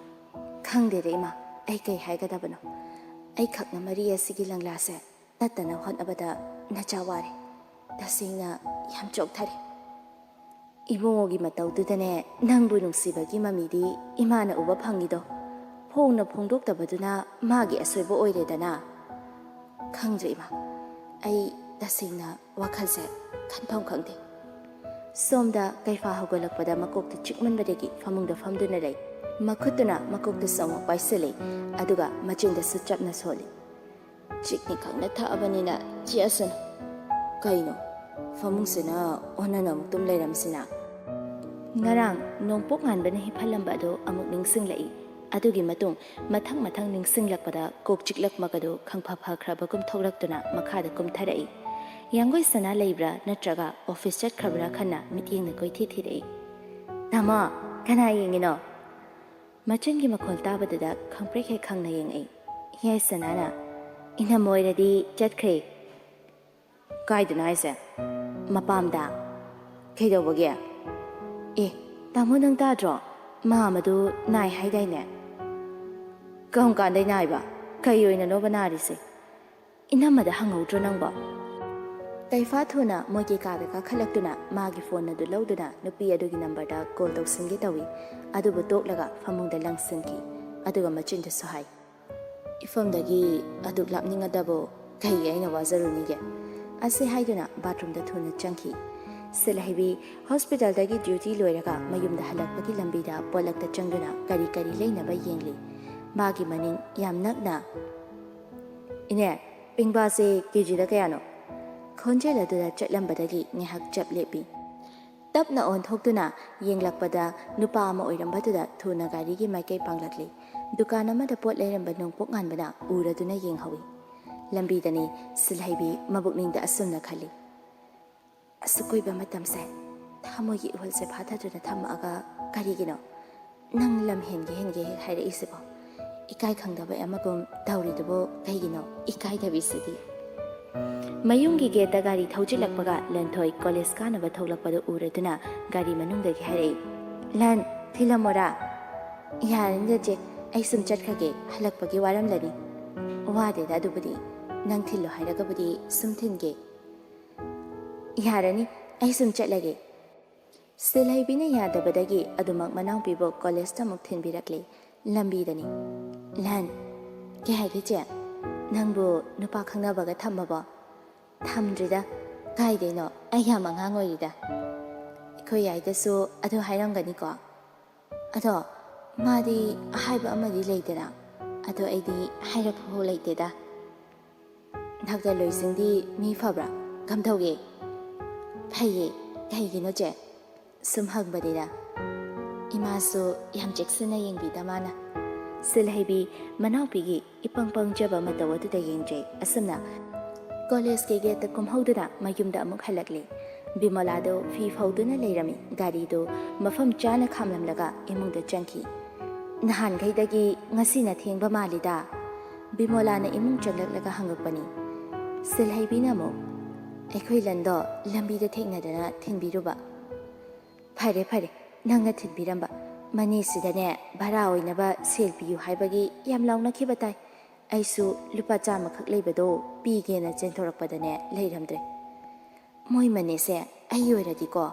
Speaker 1: ꯈꯪꯗꯦꯗ ꯏꯃꯥ, ꯑꯩ ꯀꯩ ꯍꯥꯏꯒꯗꯕꯅꯣ. ꯑꯩꯈꯛꯅ ꯃꯔꯤ ꯑꯁꯤꯒꯤ ꯂꯪꯂꯥꯁꯦ ꯅꯠꯇꯅ ꯍꯣꯠꯅꯕꯗ ꯅꯆꯥ ꯋꯥꯔꯦ. ꯇꯁꯦꯡꯅ ꯌꯥꯝ ꯆꯣꯛꯊꯔꯦ. ꯏꯕꯨꯡꯉꯣꯒꯤ ꯃꯇꯧꯗꯨꯗꯅꯦ ꯅꯪꯕꯨ ꯅꯨꯡꯁꯤꯕꯒꯤ ꯃꯃꯤꯗꯤ ꯏꯃꯥꯅ ꯎꯕ ꯐꯪꯉꯤꯗꯣ. ꯐꯣꯡꯅ ꯐꯣꯡꯗꯣꯛꯇꯕꯗꯨꯅ ꯃꯥꯒꯤ ꯑꯁꯣꯏꯕ ꯑꯣꯏꯔꯦꯗꯅ. ꯈꯪꯗ꯭ꯔꯦ ꯏꯃꯥ, ꯑꯩ ꯇꯁꯦꯡꯅ ꯋꯥꯈꯜꯁꯦ ꯈꯟꯐꯝ ꯈꯪꯗꯦ. ꯁꯣꯝꯗ ꯀꯩꯐꯥ ꯍꯧꯒꯠꯂꯛꯄꯗ ꯃꯀꯣꯛꯇ ꯆꯤꯛꯃꯟꯕꯗꯒꯤ ꯐꯃꯨꯡꯗ ꯐꯝꯗꯨꯅ ꯂꯩ. ꯃꯈꯨꯠꯇꯨꯅ ꯃꯀꯣꯛꯇꯁꯨ ꯑꯃꯨꯛ ꯄꯥꯏꯁꯤꯜꯂꯤ. ꯑꯗꯨꯒ ꯃꯆꯤꯟꯗꯁꯨ ꯆꯞꯅ ꯁꯣꯜꯂꯤ. ꯆꯤꯛꯅꯤ ꯈꯪꯅ ꯊꯛꯑꯕꯅꯤꯅ ꯆꯤꯛꯑꯁꯅꯨ. ꯀꯩꯅꯣ ꯐꯃꯨꯡꯁꯤꯅ ꯑꯣꯟꯅꯅ ꯑꯃꯨꯛ ꯇꯨꯝ ꯂꯩꯔꯝꯁꯤꯅ? ꯉꯔꯥꯡ ꯅꯣꯡꯄꯣꯛ ꯉꯥꯟꯕꯅ ꯍꯤꯞꯍꯜꯂꯝꯕ ꯑꯗꯨ ꯑꯃꯨꯛ ꯅꯤꯡꯁꯤꯡꯂꯛꯏ. ꯑꯗꯨꯒꯤ ꯃꯇꯨꯡ ꯃꯊꯪ ꯅꯤꯡꯁꯤꯡꯂꯛꯄꯗ ꯀꯣꯛ ꯆꯤꯛꯂꯛꯃꯒꯗꯨ ꯈꯪꯐ ꯐꯈ꯭ꯔꯕꯒꯨꯝ ꯊꯣꯛꯂꯛꯇꯨꯅ ꯃꯈꯥꯗ ꯀꯨꯝꯊꯔꯛꯏ. ꯌꯥꯡꯒꯣꯏꯁꯅꯥ ꯂꯩꯕ꯭ꯔꯥ ꯅꯠꯇ꯭ꯔꯒ ꯑꯣꯐꯤꯁ ꯆꯠꯈ꯭ꯔꯕ꯭ꯔꯥ ꯈꯟꯅ ꯃꯤꯠꯌꯦꯡꯅ ꯀꯣꯏꯊꯤ ꯊꯤꯔꯛꯏ. ꯇꯥꯃꯣ, ꯀꯅꯥ ꯌꯦꯡꯉꯤꯅꯣ? ꯃꯆꯟꯒꯤ ꯃꯈꯣꯜ ꯇꯥꯕꯗꯨꯗ ꯈꯪꯄ꯭ꯔꯦꯛ ꯍꯦꯛ ꯈꯪꯅ ꯌꯦꯡꯉꯛꯏ. ꯌꯥꯏꯁꯅꯥꯅ, ꯏꯅꯝꯃ ꯑꯣꯏꯔꯗꯤ ꯆꯠꯈ꯭ꯔꯦ. ꯀꯥꯏꯗꯅꯣ ꯍꯥꯏꯁꯦ? ꯃꯄꯥꯝꯗ. ꯀꯩꯗꯧꯕꯒꯤ? ꯑꯦ ꯇꯥꯃꯣ ꯅꯪ ꯇꯥꯗ꯭ꯔꯣ? ꯃꯥꯃꯗꯨ ꯅꯥꯏ ꯍꯥꯏꯗꯥꯏꯅꯦ? ꯀꯔꯝ ꯀꯥꯟꯗꯩ ꯅꯥꯏꯕ? ꯀꯩ ꯑꯣꯏꯅꯅꯣꯕ ꯅꯥꯔꯤꯁꯦ? ꯏꯅꯝꯃꯗ ꯍꯪꯍꯧꯗ꯭ꯔꯣ ꯅꯪꯕꯣ? ꯀꯩꯐꯥ ꯊꯨꯅ ꯃꯣꯏꯒꯤ ꯀꯥꯗ ꯀꯥꯈꯠꯂꯛꯇꯨꯅ ꯃꯥꯒꯤ ꯐꯣꯟ ꯑꯗꯨ ꯂꯧꯗꯨꯅ ꯅꯨꯄꯤ ꯑꯗꯨꯒꯤ ꯅꯝꯕꯔꯗ ꯀꯣꯜ ꯇꯧꯁꯤꯟꯒꯦ ꯇꯧꯏ. ꯑꯗꯨꯕꯨ ꯇꯣꯛꯂꯒ ꯐꯃꯨꯡꯗ ꯂꯪꯁꯤꯟꯈꯤ. ꯑꯗꯨꯒ ꯃꯆꯤꯟꯗꯁꯨ ꯍꯥꯏ. ꯏꯐꯝꯗꯒꯤ ꯑꯗꯨꯛ ꯂꯥꯞꯅꯤꯡꯉꯗꯕꯨ ꯀꯩꯒꯤ ꯑꯩꯅ ꯋꯥꯖꯔꯨꯅꯤꯒꯦ?
Speaker 2: ꯑꯁꯤ ꯍꯥꯏꯗꯨꯅ ꯕꯥꯊꯔꯨꯝꯗ ꯊꯨꯅ ꯆꯪꯈꯤ꯫ ꯁꯤꯜꯍꯩꯕꯤ ꯍꯣꯁꯄꯤꯇꯥꯜꯗꯒꯤ ꯗ꯭ꯌꯨꯇꯤ ꯂꯣꯏꯔꯒ ꯃꯌꯨꯝꯗ ꯍꯜꯂꯛꯄꯒꯤ ꯂꯝꯕꯤꯗ ꯄꯣꯠꯂꯛꯇ ꯆꯪꯗꯨꯅ ꯀꯔꯤ ꯀꯔꯤ ꯂꯩꯅꯕ ꯌꯦꯡꯂꯤ꯫ ꯃꯥꯒꯤ ꯃꯅꯤꯡ ꯌꯥꯝ ꯅꯛꯅ "ꯏꯅꯦ, ꯄꯦꯡꯕꯥꯁꯦ ꯀꯦꯖꯤꯗ ꯀꯌꯥꯅꯣ?" ꯈꯣꯟꯖꯦꯜ ꯑꯗꯨꯗ ꯆꯠꯂꯝꯕꯗꯒꯤ ꯉꯥꯏꯍꯥꯛ ꯆꯞ ꯂꯦꯞꯄꯤ꯫ ꯇꯞꯅ ꯑꯣꯟꯊꯣꯛꯇꯨꯅ ꯌꯦꯡꯂꯛꯄꯗ ꯅꯨꯄꯥ ꯑꯃ ꯑꯣꯏꯔꯝꯕꯗꯨꯗ ꯊꯨꯅ ꯒꯥꯔꯤꯒꯤ ꯃꯥꯏꯀꯩ ꯄꯥꯡꯂꯛꯂꯤ꯫ ꯗꯨꯀꯥꯟ ꯑꯃꯗ ꯄꯣꯠ ꯂꯩꯔꯝꯕ ꯅꯣꯡꯄꯣꯛ ꯉꯥꯟꯕꯅ ꯎꯔꯗꯨꯅ ꯌꯦꯡꯍꯧꯏ꯫ ꯂꯝꯕꯤꯗꯅꯤ ꯁꯤꯜꯍꯩꯕꯤ ꯃꯕꯨꯛꯅꯤꯡꯗ ꯑꯁꯨꯝꯅ ꯈꯜꯂꯤ꯫ ꯑꯁꯨꯛ ꯀꯨꯏꯕ ꯃꯇꯝꯁꯦ ꯊꯃꯣꯏꯒꯤ ꯏꯍꯨꯜꯁꯦ ꯐꯥꯊꯗꯨꯅ ꯊꯝꯃꯛꯑꯒ ꯀꯔꯤꯒꯤꯅꯣ ꯅꯪ ꯂꯝ ꯍꯦꯟꯒꯦ ꯍꯦꯛ ꯍꯥꯏꯔꯛꯏꯁꯤꯕꯣ? ꯏꯀꯥꯏ ꯈꯪꯗꯕ ꯑꯃꯒꯨꯝ ꯇꯧꯔꯤꯗꯨꯕꯨ ꯀꯩꯒꯤꯅꯣ ꯏꯀꯥꯏꯗꯕꯤꯁꯤꯗꯤ? ꯃꯌꯨꯝꯒꯤ ꯒꯦꯠꯇ ꯒꯥꯔꯤ ꯊꯧꯖꯤꯜꯂꯛꯄꯒ ꯂꯟꯊꯣꯏ ꯀꯣꯂꯦꯖ ꯀꯥꯅꯕ ꯊꯣꯛꯂꯛꯄꯗꯨ ꯎꯔꯗꯨꯅ ꯒꯥꯔꯤ ꯃꯅꯨꯡꯗꯒꯤ ꯍꯥꯏꯔꯛꯏ꯫ "ꯂꯟ ꯊꯤꯜꯂꯝꯃꯣꯔꯥ?" "ꯌꯥꯔꯅꯤꯗ ꯆꯦ, ꯑꯩ ꯁꯨꯝ ꯆꯠꯈ꯭ꯔꯒꯦ, ꯍꯜꯂꯛꯄꯒꯤ ꯋꯥꯔꯝꯂꯅꯤ." "ꯋꯥꯗꯦꯗ ꯑꯗꯨꯕꯨꯗꯤ, ꯅꯪ ꯊꯤꯜꯂꯣ ꯍꯥꯏꯔꯒꯕꯨꯗꯤ ꯁꯨꯝ ꯊꯤꯟꯒꯦ." "ꯌꯥꯔꯅꯤ, ꯑꯩ ꯁꯨꯝ ꯆꯠꯂꯒꯦ." ꯁꯤꯜꯍꯩꯕꯤꯅ ꯌꯥꯗꯕꯗꯒꯤ ꯑꯗꯨꯃꯛ ꯃꯅꯥꯎꯄꯤꯕꯨ ꯀꯣꯂꯦꯖꯇ ꯑꯃꯨꯛ ꯊꯤꯟꯕꯤꯔꯛꯂꯤ꯫ ꯂꯝꯕꯤꯗꯅꯤ "ꯂꯟ, ꯀꯩ ꯍꯥꯏꯒꯦ ꯆꯦ? ꯅꯪꯕꯨ ꯅꯨꯄꯥ ꯈꯪꯅꯕꯒ ꯊꯝꯃꯕꯣ?" "ꯊꯝꯗ꯭ꯔꯤꯗ, ꯀꯥꯏꯗꯩꯅꯣ, ꯑꯩ ꯌꯥꯝ ꯑꯉꯥꯡ ꯑꯣꯏꯔꯤꯗ." "ꯑꯩꯈꯣꯏ ꯌꯥꯏꯗꯁꯨ ꯑꯗꯨ ꯍꯥꯏꯔꯝꯒꯅꯤꯀꯣ." "ꯑꯗꯣ ꯃꯥꯗꯤ ꯑꯍꯥꯏꯕ ꯑꯃꯗꯤ ꯂꯩꯗꯅ, ꯑꯗꯣ ꯑꯩꯗꯤ ꯍꯥꯏꯔꯛꯄꯐꯥꯎ ꯂꯩꯇꯦꯗ." "ꯗꯥꯛꯇꯔ ꯂꯣꯏꯁꯤꯡꯗꯤ ꯃꯤ ꯐꯕ꯭ꯔꯥ? ꯀꯝꯗꯧꯒꯦ?" "ꯐꯩꯌꯦ, ꯀꯩꯒꯤꯅꯣ ꯆꯦ?" "ꯁꯨꯝ ꯍꯪꯕꯅꯤꯗ." "ꯏꯃꯥꯁꯨ ꯌꯥꯝ ꯆꯦꯛꯁꯤꯟꯅ ꯌꯦꯡꯕꯤꯗ ꯃꯥꯅ." ꯁꯤꯜꯍꯩꯕꯤ ꯃꯅꯥꯎꯄꯤꯒꯤ ꯏꯄꯪ ꯄꯪꯖꯕ ꯃꯇꯧ ꯑꯗꯨꯗ ꯌꯦꯡꯖꯩ꯫ ꯑꯁꯨꯝꯅ ꯀꯣꯂꯦꯖꯀꯤ ꯒꯦꯠꯇ ꯀꯨꯝꯍꯧꯗꯨꯅ ꯃꯌꯨꯝꯗ ꯑꯃꯨꯛ ꯍꯜꯂꯛꯂꯤ꯫ ꯕꯤꯃꯣꯂꯥꯗꯨ ꯐꯤ ꯐꯧꯗꯨꯅ ꯂꯩꯔꯝꯃꯤ꯫ ꯒꯥꯔꯤꯗꯨ ꯃꯐꯝ ꯆꯥꯅ ꯈꯥꯝꯂꯝꯂꯒ ꯏꯃꯨꯡꯗ ꯆꯪꯈꯤ꯫ "ꯅꯍꯥꯟꯈꯩꯗꯒꯤ ꯉꯁꯤꯅ ꯊꯦꯡꯕ ꯃꯥꯜꯂꯤꯗ." ꯕꯤꯃꯣꯂꯥꯅ ꯏꯃꯨꯡ ꯆꯪꯂꯛꯂꯒ ꯍꯪꯉꯛꯄꯅꯤ꯫ ꯁꯤꯜꯍꯩꯕꯤꯅ ꯑꯃꯨꯛ "ꯑꯩꯈꯣꯏ ꯂꯟꯗꯣ ꯂꯝꯕꯤꯗ ꯊꯦꯡꯅꯗꯅ ꯊꯤꯟꯕꯤꯔꯨꯕ." "ꯐꯔꯦ ꯐꯔꯦ, ꯅꯪꯅ ꯊꯤꯟꯕꯤꯔꯝꯕ. ꯃꯅꯦꯁꯤꯗꯅꯦ ꯚꯔꯥ ꯑꯣꯏꯅꯕ ꯁꯦꯜ ꯄꯤꯌꯨ ꯍꯥꯏꯕꯒꯤ ꯌꯥꯝ ꯂꯥꯎꯅꯈꯤꯕ ꯇꯥꯏ. ꯑꯩꯁꯨ ꯂꯨꯄꯥ 100ꯈꯛ ꯂꯩꯕꯗꯣ ꯄꯤꯒꯦꯅ ꯆꯦꯟꯊꯣꯔꯛꯄꯗꯅꯦ ꯂꯩꯔꯝꯗ꯭ꯔꯦ. ꯃꯣꯏ ꯃꯅꯦꯁꯦ ꯑꯩ ꯑꯣꯏꯔꯗꯤꯀꯣ,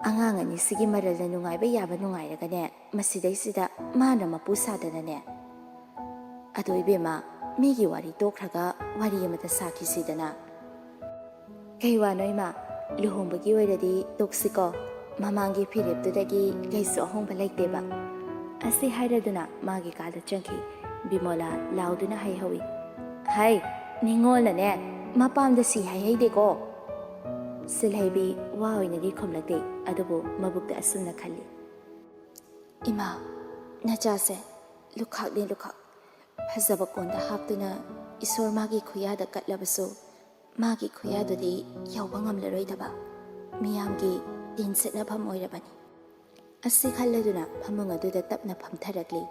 Speaker 2: ꯑꯉꯥꯡ ꯑꯅꯤꯁꯤꯒꯤ ꯃꯔꯜꯅ ꯅꯨꯡꯉꯥꯏꯕ ꯌꯥꯕ ꯅꯨꯡꯉꯥꯏꯔꯒꯅꯦ ꯃꯁꯤꯗꯩꯁꯤꯗ ꯃꯥꯅ ꯃꯄꯨ ꯁꯥꯗꯅꯅꯦ." "ꯑꯗꯣ ꯏꯕꯦꯝꯃ, ꯃꯤꯒꯤ ꯋꯥꯔꯤ ꯇꯣꯛꯈ꯭ꯔꯒ ꯋꯥꯔꯤ ꯑꯃꯇ ꯁꯥꯈꯤꯁꯤꯗꯅ." "ꯀꯩ ꯋꯥꯅꯣ ꯏꯃꯥ? ꯂꯨꯍꯣꯡꯕꯒꯤ ꯑꯣꯏꯔꯗꯤ ꯇꯣꯛꯁꯤꯀꯣ. ꯃꯃꯥꯡꯒꯤ ꯐꯤꯔꯦꯞꯇꯨꯗꯒꯤ ꯀꯩꯁꯨ ꯑꯍꯣꯡꯕ ꯂꯩꯇꯦꯕ." ꯑꯁꯤ ꯍꯥꯏꯔꯗꯨꯅ ꯃꯥꯒꯤ ꯀꯥꯗ ꯆꯪꯈꯤ꯫ ꯕꯤꯃꯣꯂꯥ ꯂꯥꯎꯗꯨꯅ ꯍꯥꯏꯍꯧꯏ꯫ "ꯍꯩ, ꯅꯤꯡꯉꯣꯜꯅꯅꯦ ꯃꯄꯥꯝꯗ ꯁꯤ ꯍꯥꯏꯍꯩꯗꯦꯀꯣ." ꯁꯤꯜꯍꯩꯕꯤ ꯋꯥ ꯑꯣꯏꯅꯗꯤ ꯈꯨꯝꯂꯛꯇꯦ, ꯑꯗꯨꯕꯨ ꯃꯕꯨꯛꯇ ꯑꯁꯨꯝꯅ ꯈꯜꯂꯤ꯫ "ꯏꯃꯥ, ꯅꯆꯥꯁꯦ ꯂꯨꯈꯥꯛꯅꯦ ꯂꯨꯈꯥꯛ. ꯐꯖꯕ ꯀꯣꯟꯗ ꯍꯥꯞꯇꯨꯅ ꯏꯁꯣꯔ ꯃꯥꯒꯤ ꯈꯨꯌꯥꯗ ꯀꯠꯂꯕꯁꯨ ꯃꯥꯒꯤ ꯈꯨꯌꯥꯗꯨꯗꯤ ꯌꯧꯕ ꯉꯝꯂꯔꯣꯏꯗꯕ ꯃꯤꯌꯥꯝꯒꯤ ꯇꯤꯟ ꯁꯤꯠꯅꯐꯝ ꯑꯣꯏꯔꯕꯅꯤ." ꯑꯁꯤ ꯈꯜꯂꯗꯨꯅ ꯐꯃꯨꯡ ꯑꯗꯨꯗ ꯇꯞꯅ ꯐꯝꯊꯔꯛꯂꯤ꯫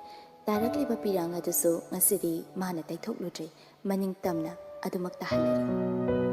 Speaker 2: ꯇꯥꯔꯛꯂꯤꯕ ꯄꯤꯔꯥꯡ ꯑꯗꯨꯁꯨ ꯉꯁꯤꯗꯤ ꯃꯥꯅ ꯇꯩꯊꯣꯛꯂꯨꯗ꯭ꯔꯤ, ꯃꯅꯤꯡ ꯇꯝꯅ ꯑꯗꯨꯃꯛ ꯇꯥꯍꯜꯂꯔꯤ꯫